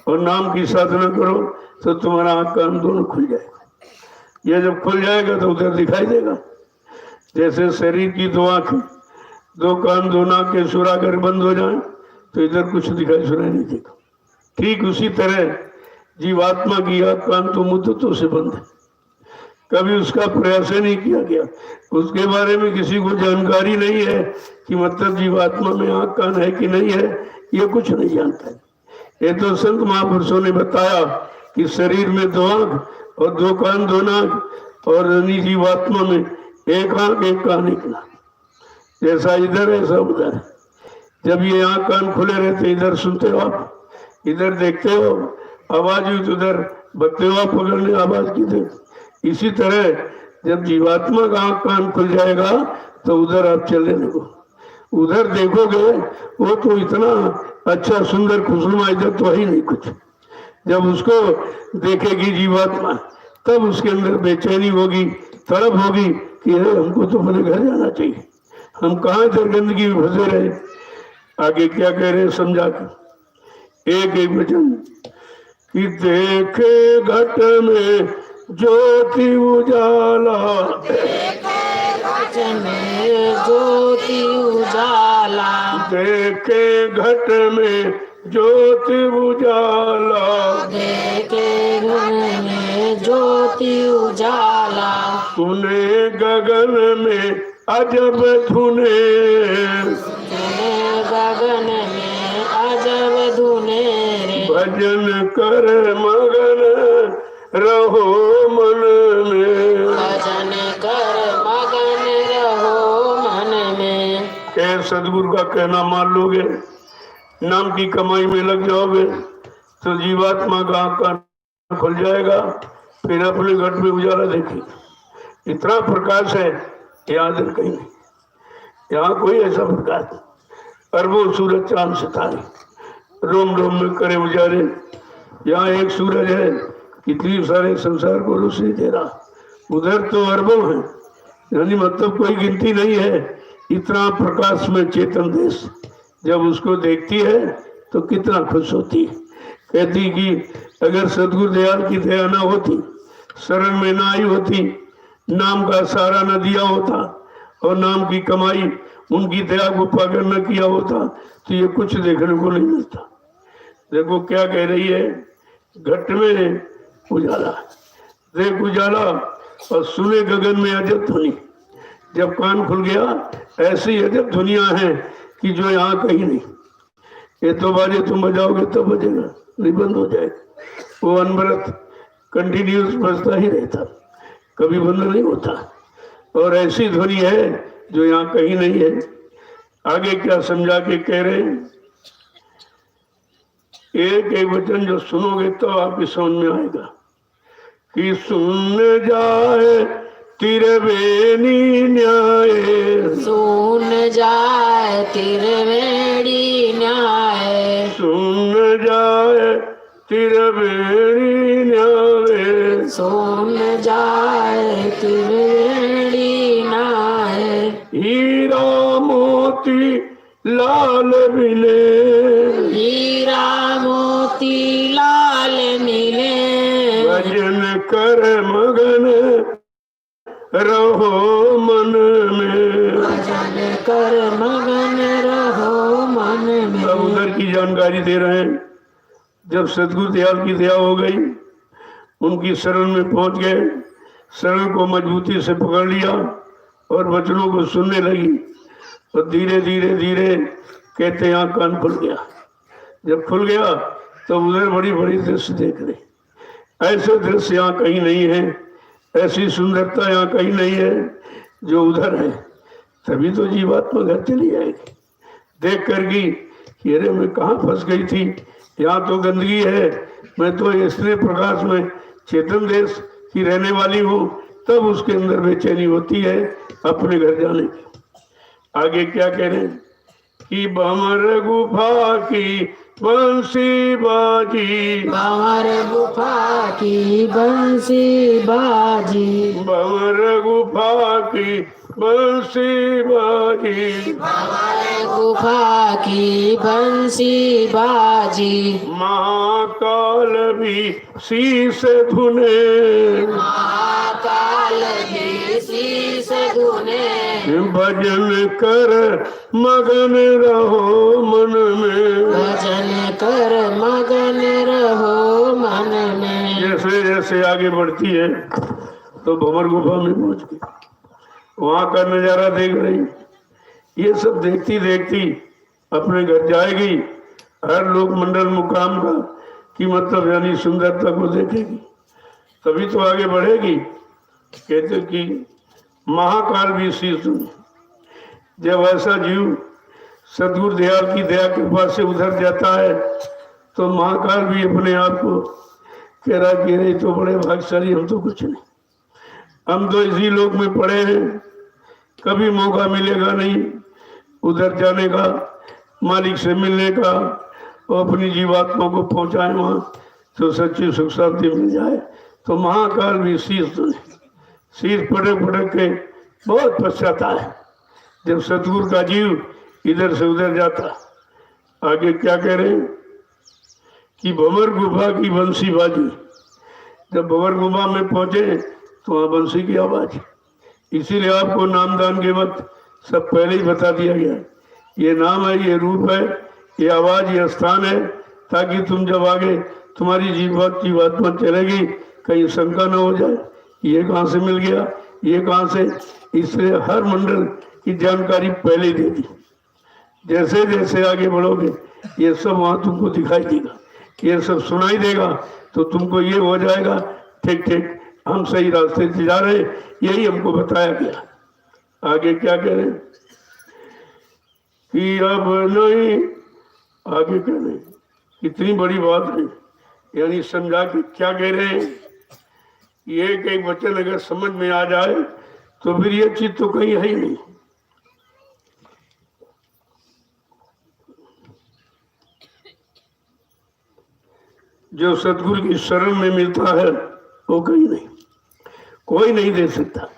और नाम की साधना करो तो तुम्हारा आंख कान दोनों खुल जाएगा। ये जब खुल जाएगा तो उधर दिखाई देगा, जैसे शरीर की दो आंखें दो कान दो नाक के सुर अगर बंद हो जाए तो इधर कुछ दिखाई सुनाई नहीं देगा। ठीक उसी तरह जीवात्मा की आंख कान तो मुद्दतों से बंद है, कभी उसका प्रयास ही नहीं किया गया, उसके बारे में किसी को जानकारी नहीं है कि मतलब जीवात्मा में आंख कान है कि नहीं है, ये कुछ नहीं जानता है। ये तो संत महापुरुषों ने बताया कि शरीर में दो आंख और दो कान दो नाक, और जीवात्मा में एक आंख एक कान एक नाक, जैसा इधर है ऐसा उधर है। जब ये आंख कान खुले रहते इधर सुनते हो आप, इधर देखते हो आवाज हुई तो उधर बकते हो आप पकड़ने आवाज की दे। इसी तरह जब जीवात्मा का आंख कान खुल जाएगा तो उधर आप चलने लगो, उधर देखोगे वो तो इतना अच्छा सुंदर खुशनुमा, इधर तो है ही नहीं कुछ। जब उसको देखेगी जीवात्मा तब उसके अंदर बेचैनी होगी, तड़प होगी कि हमको तो अपने घर जाना चाहिए, हम कहाँ इधर गंदगी में फंसे रहे। आगे क्या कह रहे हैं समझा के एक एक वचन कि देखे घट में ज्योति उजाला, घट में ज्योति उजाला, देखे घट में ज्योति उजाला, देखे घर में ज्योति उजाला, सुने गगन में अजब धुने, सुने गगन में अजब धुने रे, भजन कर मगन रहो मन में, भजन कर मगन रहो मन में। के सदगुरु का कहना मान लोगे, नाम की कमाई में लग जाओगे तो जीवात्मा का आंख कान खुल जाएगा, फिर अपने घट में उजाला देखी। इतना प्रकाश है यहाँ इधर कहीं नहीं, यहाँ कोई ऐसा प्रकाश नहीं। अरबों सूरज चांद सितारे रोम रोम में करे उजारे, यहाँ एक सूरज है कितनी सारे संसार को रोशनी दे रहा, उधर तो अरबों है, यानी मतलब कोई गिनती नहीं है। इतना प्रकाश में चेतन देश जब उसको देखती है तो कितना खुश होती है। कहती कि अगर सदगुरु दयाल की दया ना होती, शरण में ना आई होती, नाम का सहारा न दिया होता और नाम की कमाई उनकी दया को पाकर न किया होता तो ये कुछ देखने को नहीं मिलता। देखो क्या कह रही है, घट में उजाला, देख उजाला और सुने गगन में अजब ध्वनि। जब कान खुल गया ऐसी अजब ध्वनियां हैं कि जो यहाँ कहीं नहीं। ये तो बाजे तुम बजाओगे तब बजेगा, नहीं बंद हो जाएगा, वो अनवरत कंटिन्यूस बजता ही रहता, कभी बंद नहीं होता। और ऐसी ध्वनि है जो यहाँ कहीं नहीं है। आगे क्या समझा के कह रहे हैं, एक एक वचन जो सुनोगे तो आपकी समझ में आएगा कि सुन जाए तिरवेणी न्याय, सुन जाए त्रिवेणी न्याय, सुन जाए तिरवेणी न्याय, सुन जाए त्रिवेणी न्याय, हीरा मोती लाल मिले, हीरा मोती लाल मिले, भजन कर मगन रहो मन में, भजन कर मगन रहो मन में। अब उधर की जानकारी दे रहे हैं। जब सदगुरु दयाल की दया हो गई, उनकी शरण में पहुंच गए, शरण को मजबूती से पकड़ लिया और वचनों को सुनने लगी, और धीरे धीरे धीरे कहते यहाँ कान खुल गया। जब खुल गया तो उधर बड़ी बड़ी दृश्य देख रहे, ऐसे दृश्य यहाँ कहीं नहीं है, ऐसी सुंदरता यहाँ कहीं नहीं है जो उधर है। तभी तो जीवात्मा घर चली जाएगी देख कर कि अरे मैं कहाँ फंस गई थी, यहाँ तो गंदगी है, मैं तो इसलिए प्रकाश में चेतन देश की रहने वाली हूँ। तब उसके अंदर बेचैनी होती है अपने घर जाने की। आगे क्या कह रहे हैं कि भंवर गुफा की बंसी बाजी, भंवर गुफा की बंसी बाजी, भंवर गुफा की बंसी बाजी, भंवर गुफा की बंसी बाजी, महाकाल भी शीश धुने, महाकाल भी शीश धुने भजन कर मगन रहो मन में। भजन कर मगन रहो मन में। जैसे जैसे आगे बढ़ती है तो भंवर गुफा में पहुंच गई, वहां का नजारा देख रही। ये सब देखती देखती अपने घर जाएगी। हर लोक मंडल मुकाम का कि मतलब यानी सुंदरता को देखेगी, तभी तो आगे बढ़ेगी। कहते कि महाकाल भी शीश सुने। जब ऐसा जीव सदगुरु दयाल की दया कृपा से उधर जाता है तो महाकाल भी अपने आप को कह रहा कि नहीं तो बड़े भाग्यशाली, हम तो कुछ नहीं, हम तो इसी लोक में पड़े हैं, कभी मौका मिलेगा नहीं उधर जाने का, मालिक से मिलने का, और अपनी जीवात्मा को पहुंचाए वहां तो सच्ची सुख शांति मिल जाए। तो महाकाल भी शीश पटक पटक के बहुत पछताता है जब सतगुरु का जीव इधर से उधर जाता। आगे क्या कह रहे हैं कि भंवर गुफा की बंसी बाजी। जब भंवर गुफा में पहुंचे तो वहां बंसी की आवाज, इसीलिए आपको नामदान के वक्त सब पहले ही बता दिया गया, ये नाम है, ये रूप है, ये आवाज, ये स्थान है, ताकि तुम जब आगे तुम्हारी जीवात्मा चलेगी कहीं शंका न हो जाए, ये कहाँ से मिल गया, ये कहाँ से। इसलिए हर मंडल की जानकारी पहले ही दे दी। जैसे जैसे आगे बढ़ोगे ये सब वहां तुमको दिखाई देगा, ये सब सुनाई देगा, तो तुमको ये हो जाएगा ठीक ठीक हम सही रास्ते से जा रहे, यही हमको बताया गया। आगे क्या कह रहे हैं कि अब नहीं, आगे कह रहे हैं कितनी बड़ी बात है, यानी समझा के क्या कह रहे हैं। ये एक वचन अगर समझ में आ जाए तो फिर ये चीज तो कहीं है ही नहीं। जो सतगुरु की शरण में मिलता है वो कहीं नहीं, कोई नहीं दे सकता,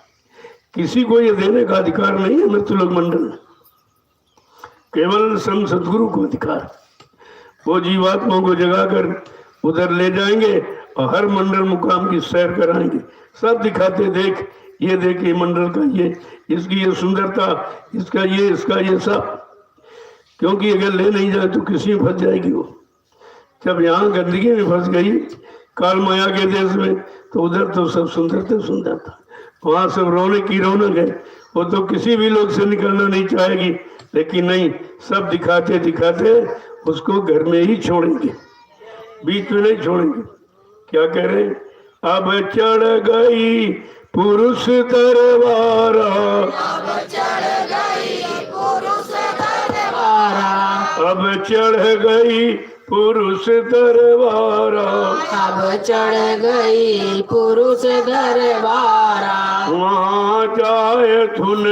किसी को ये देने का अधिकार नहीं है मृत्युलोक मंडल में, केवल सम सतगुरु को अधिकार। वो जीवात्मा को जगाकर उधर ले जाएंगे और हर मंडल मुकाम की सैर कराएंगे, सब दिखाते, देख ये देख ये मंडल का ये, इसकी ये सुंदरता, इसका ये, इसका ये सब। क्योंकि अगर ले नहीं जाए तो किसी में फंस जाएगी वो। जब यहाँ गंदगी में फंस गई काल माया के देश में, तो उधर तो सब सुंदर था, वहां सब रौनक की रौनक है, वो तो किसी भी लोग से निकलना नहीं चाहेगी। लेकिन नहीं, सब दिखाते दिखाते उसको घर में ही छोड़ेंगे, बीच में नहीं छोड़ेंगे। क्या कह रहे हैं, अब चढ़ गई पुरुष दरबारा, अब चढ़ गई पुरुष दरबारा, अब चढ़ गई पुरुष दरबारा, अब चढ़ गई पुरुष दरबारा। वहाँ जाए धुन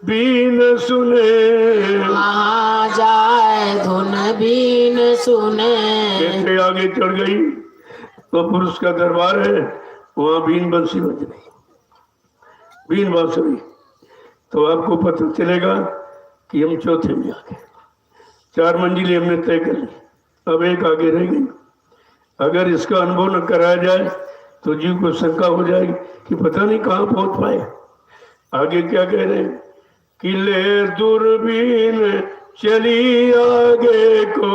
बीन सुने, वहाँ जाए धुन बीन सुने। जैसे आगे चढ़ गई तो पुरुष का दरबार है, वहाँ बीन बंसी बज रही, बीन बांसुरी। तो आपको पता चलेगा कि हम चौथे में आ गए, 4 मंजिलें हमने तय कर ली, अब एक आगे रह गई। अगर इसका अनुभव न कराया जाए तो जीव को शंका हो जाएगी कि पता नहीं कहाँ पहुंच पाए। आगे क्या कह रहे हैं कि ले दूरबीन चली आगे को,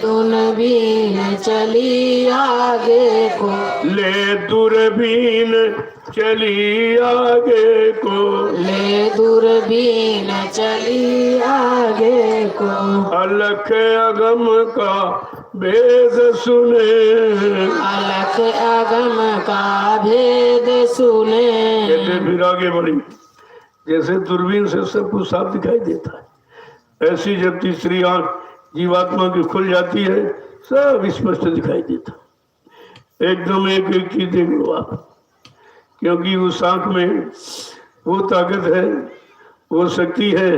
दूरबीन चली आगे को, ले दूरबीन चली आगे को, ले दूरबीन चली आगे को। अलख अगम का भेद सुने, अलख अगम का भेद सुने। कहते फिर आगे बढ़ी, जैसे दूरबीन से सब कुछ साफ दिखाई देता है, ऐसी जब तीसरी आंख जीवात्मा की खुल जाती है सब स्पष्ट दिखाई देता, एकदम एक एक चीज देख लो आप। क्योंकि उस आंख में वो ताकत है, वो शक्ति है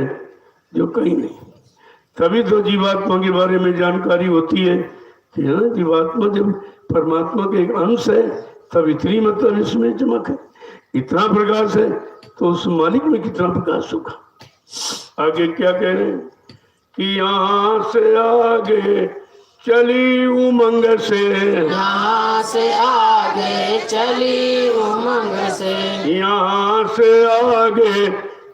जो कहीं नहीं। तभी तो जीवात्मा के बारे में जानकारी होती है कि हाँ, जीवात्मा जब परमात्मा के एक अंश है तब इतनी मतलब इसमें चमक है, इतना प्रकाश है, तो उस मालिक में कितना प्रकाश होगा। आगे क्या कह रहे हैं कि यहाँ से आगे चली उमंग से, यहाँ से आगे चली उमंग से, यहाँ से आगे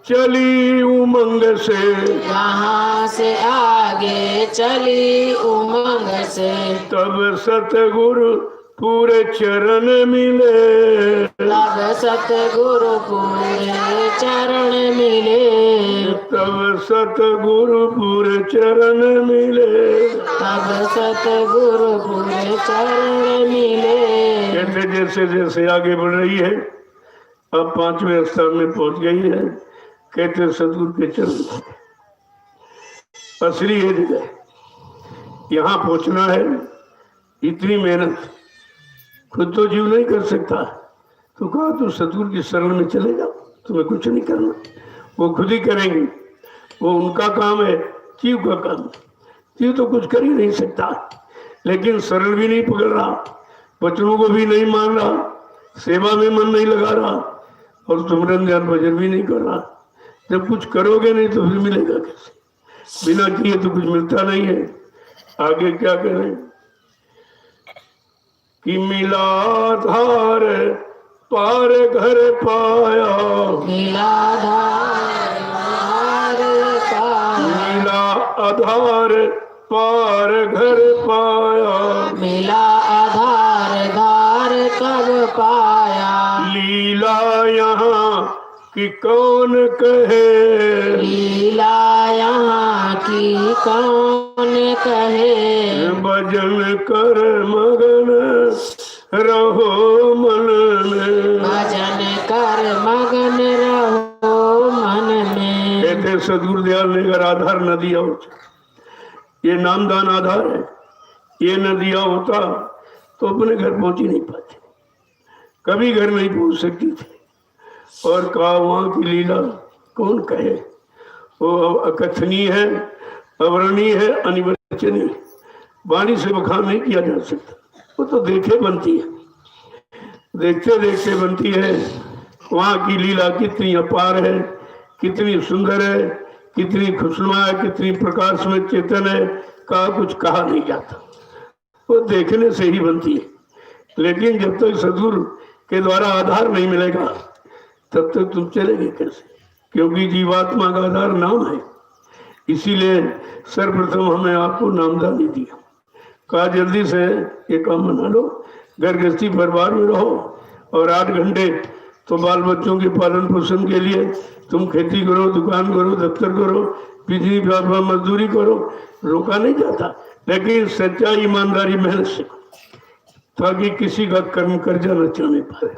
चली उमंग से, यहाँ से आगे चली उमंग से, तब सतगुरु पूरे चरण मिले, तब सतगुरु पूरे चरण मिले, तब सतगुरु पूरे चरण मिले। तब सतगुरु पूरे चरण मिले। कहते जैसे जैसे आगे बढ़ रही है, अब 5वें स्थान में पहुंच गई है। कहते सतगुरु के चरण असली है जगह, यहाँ पहुंचना है। इतनी मेहनत खुद तो जीव नहीं कर सकता, तो कहा तू सतगुरु की शरण में चले जाओ, तुम्हें कुछ नहीं करना, वो खुद ही करेंगे, वो उनका काम है, जीव का काम। जीव तो कुछ कर ही नहीं सकता, लेकिन शरण भी नहीं पकड़ रहा, वचनों को भी नहीं मान रहा, सेवा में मन नहीं लगा रहा, और सुमरन ध्यान भजन भी नहीं कर रहा। जब कुछ करोगे नहीं तो फिर मिलेगा कैसे? बिना किए तो कुछ मिलता नहीं है। आगे क्या करें कि मिला धार पार घर पाया, मिला धार पाया, मिला आधार पार घर पाया, मिला आधार धार कब पाया, लीला यहाँ कि कौन कहे, लीला यहाँ की कौन कहे, भजन कर मगन रहो मन में, भजन कर मगन रहो मन में। कहते सदगुरुदयाल ने अगर आधार न दिया होता, ये नामदान आधार है, ये न दिया होता तो अपने घर पहुंच ही नहीं पाते, कभी घर नहीं पहुंच सकती थी। और कहा वहां की लीला कौन कहे, वो अकथनीय है, अवर्णनीय है, अनिर्वचनीय, वाणी से बखान नहीं किया जा सकता। वो तो देखे बनती है, देखते देखते बनती है। वहां की लीला कितनी अपार है, कितनी सुंदर है, कितनी खुशनुमा है, कितनी प्रकाश में चेतन है, कुछ कहा नहीं जाता, वो देखने से ही बनती है। लेकिन जब तक सदगुरु के द्वारा आधार नहीं मिलेगा तब तक तुम चलेंगे कैसे? क्योंकि जीवात्मा का आधार नाम है। इसीलिए सर्वप्रथम हमें आपको नामदानी दिया, कहा जल्दी से ये काम बना लो, घर गृहस्थी परिवार में रहो, और 8 घंटे तो बाल बच्चों के पालन पोषण के लिए तुम खेती करो, दुकान करो, दफ्तर करो, बिजली व्यापार मजदूरी करो, रोका नहीं जाता, लेकिन सच्चाई ईमानदारी मेहनत से, ताकि किसी का कर्म कर्जा न चलने पाए।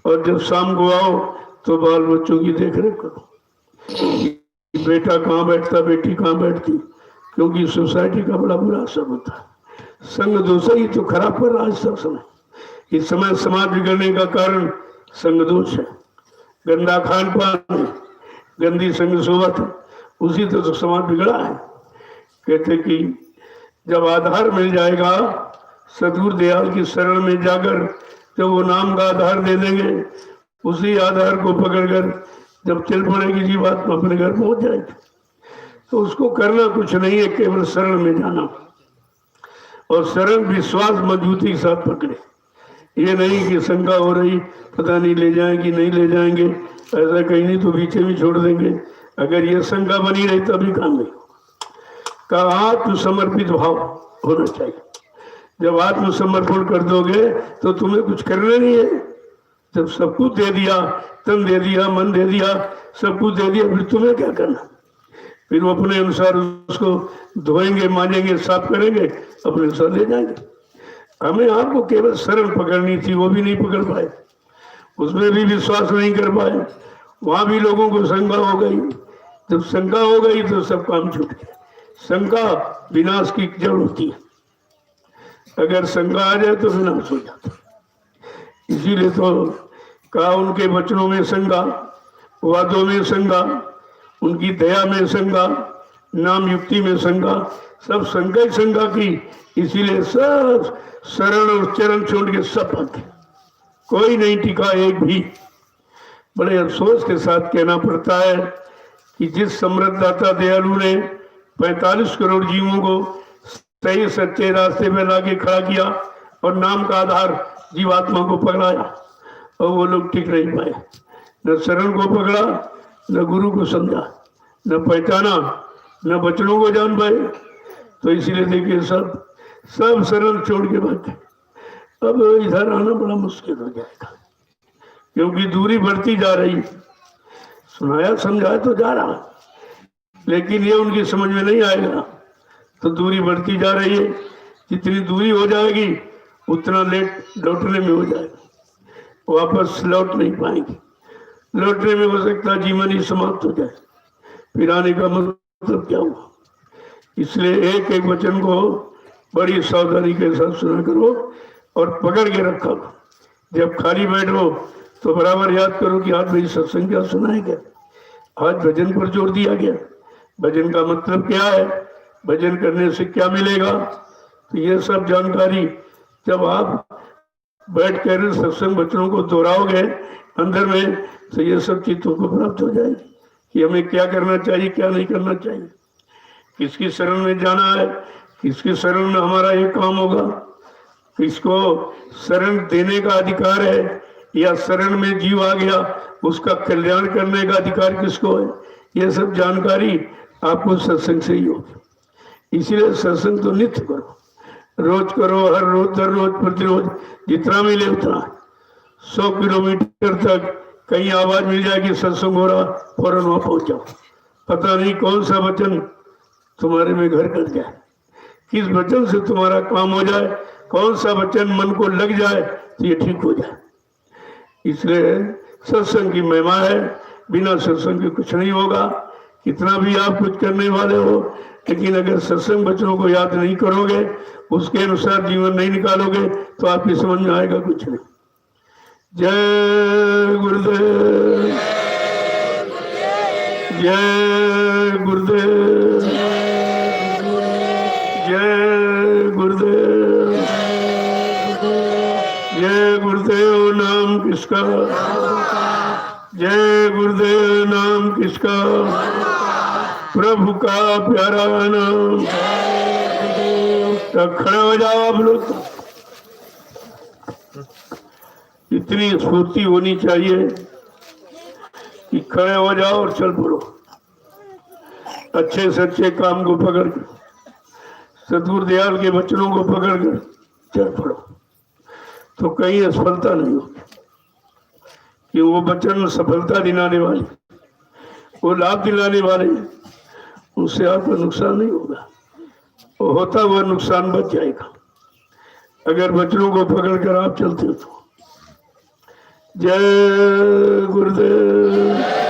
और जब शाम को आओ तो बाल बच्चों की देखरेख करो, बेटा कहाँ बैठता, बेटी कहाँ बैठती, क्योंकि सोसाइटी का बड़ा बुरा असर होता है। संग दोष ही तो खराब कर रहा है सब समय। इस समय समाज बिगड़ने का कारण संग दोष है, गंदा खान पान, गंदी संग सोबत, उसी तो समाज बिगड़ा है। कहते कि जब आधार मिल जाएगा सदगुरु दयाल की शरण में जाकर, जब वो नाम का आधार दे देंगे, उसी आधार को पकड़कर जब चल पड़ेगी जीवात्मा अपने घर पहुंच जाएगी। तो उसको करना कुछ नहीं है, केवल शरण में जाना, और शरण विश्वास मजबूती के साथ पकड़े। ये नहीं कि शंका हो रही, पता नहीं ले जाएंगे नहीं ले जाएंगे, ऐसा कहीं नहीं तो बीचे में छोड़ देंगे। अगर ये शंका बनी रही तभी काम नहीं होगा। का आत्मसमर्पित भाव होना चाहिए। जब आत्मसमर्पण कर दोगे तो तुम्हें कुछ करना नहीं है। जब सब कुछ दे दिया, तन दे दिया, मन दे दिया, सब कुछ दे दिया, फिर तुम्हें क्या करना? फिर वो अपने अनुसार उसको धोएंगे, मांजेंगे, साफ करेंगे, अपने अनुसार ले जाएंगे। हमें आपको केवल शरण पकड़नी थी, वो भी नहीं पकड़ पाए, उसमें भी विश्वास नहीं कर पाए। वहां भी लोगों को शंका हो गई। जब शंका हो गई तो सब काम छूट गया। शंका विनाश की जड़ होती है, अगर शंका आ जाए तो विनाश हो जाता। इसीलिए तो कहा उनके वचनों में शंका, वादों में शंका, उनकी दया में शंका, नाम युक्ति में शंका, सब शंका ही शंका की। इसीलिए सब शरण और चरण छोड़ के सब भागे, कोई नहीं टिका एक भी। बड़े अफसोस के साथ कहना पड़ता है कि जिस समृद्धदाता दयालु ने 45 करोड़ जीवों को सही सच्चे रास्ते में लाके खड़ा किया और नाम का आधार जीवात्मा को पकड़ाया, और वो लोग टिक नहीं पाए। न शरण को पकड़ा, न गुरु को समझा, न पहचाना, न वचनों को जान पाए। तो इसीलिए देखिए सब शरण छोड़ के भागे। अब इधर आना बड़ा मुश्किल हो जाएगा, क्योंकि दूरी बढ़ती जा रही। सुनाया समझाया तो जा रहा, लेकिन ये उनकी समझ में नहीं आएगा, तो दूरी बढ़ती जा रही है। जितनी दूरी हो जाएगी उतना लेट लौटने में हो जाएगा, वापस लौट नहीं पाएंगे। लौटने में हो सकता जीवन ही समाप्त हो जाए, फिर आने का मतलब क्या हुआ। इसलिए एक एक वचन को बड़ी सावधानी के साथ सुना करो और पकड़ के रखा करो। जब खाली बैठो तो बराबर याद करो कि आज मेरी सत्संग क्या सुनाया गया, आज भजन पर जोर दिया गया, भजन का मतलब क्या है, भजन करने से क्या मिलेगा। तो ये सब जानकारी जब आप बैठ कर सत्संग वचनों को दोहराओगे अंदर में, तो ये सब चीजों को प्राप्त हो जाएगी कि हमें क्या करना चाहिए, क्या नहीं करना चाहिए, किसकी शरण में जाना है, किसकी शरण में हमारा ये काम होगा, किसको शरण देने का अधिकार है, या शरण में जीव आ गया उसका कल्याण करने का अधिकार किसको है। ये सब जानकारी आपको सत्संग से ही होगी। इसीलिए सत्संग तो नित्य करो, रोज करो, हर रोज हर रोज प्रतिरोज जितना मिले उतना। 100 किलोमीटर तक कहीं आवाज मिल जाएगी सत्संग हो रहा, फौरन वहां पहुंच जाओ। पता नहीं कौन सा वचन तुम्हारे में घर कर जाए, किस वचन से तुम्हारा काम हो जाए, कौन सा वचन मन को लग जाए तो ये ठीक हो जाए। इसलिए सत्संग की महिमा है, बिना सत्संग के कुछ नहीं होगा। कितना भी आप कुछ करने वाले हो, लेकिन अगर सत्संग वचनों को याद नहीं करोगे, उसके अनुसार जीवन नहीं निकालोगे, तो आपकी समझ में आएगा कुछ नहीं। जय गुरुदेव, जय गुरुदेव, जय गुरुदेव, जय गुरुदेव नाम किसका, जय गुरुदेव नाम किसका, प्रभु का प्यारा नाम। तो खड़े हो जाओ आप लोग। इतनी स्फूर्ति होनी चाहिए कि खड़े हो जाओ और चल पड़ो, अच्छे से अच्छे काम को पकड़ कर, सतगुरु दयाल के वचनों को पकड़ कर चल पड़ो, तो कहीं असफलता नहीं होगी। कि वो वचन सफलता दिलाने वाले, वो लाभ दिलाने वाले, उससे आपका नुकसान नहीं होगा, वो होता हुआ नुकसान बच जाएगा अगर वचनों को पकड़ कर आप चलते हो तो। जय गुरुदेव।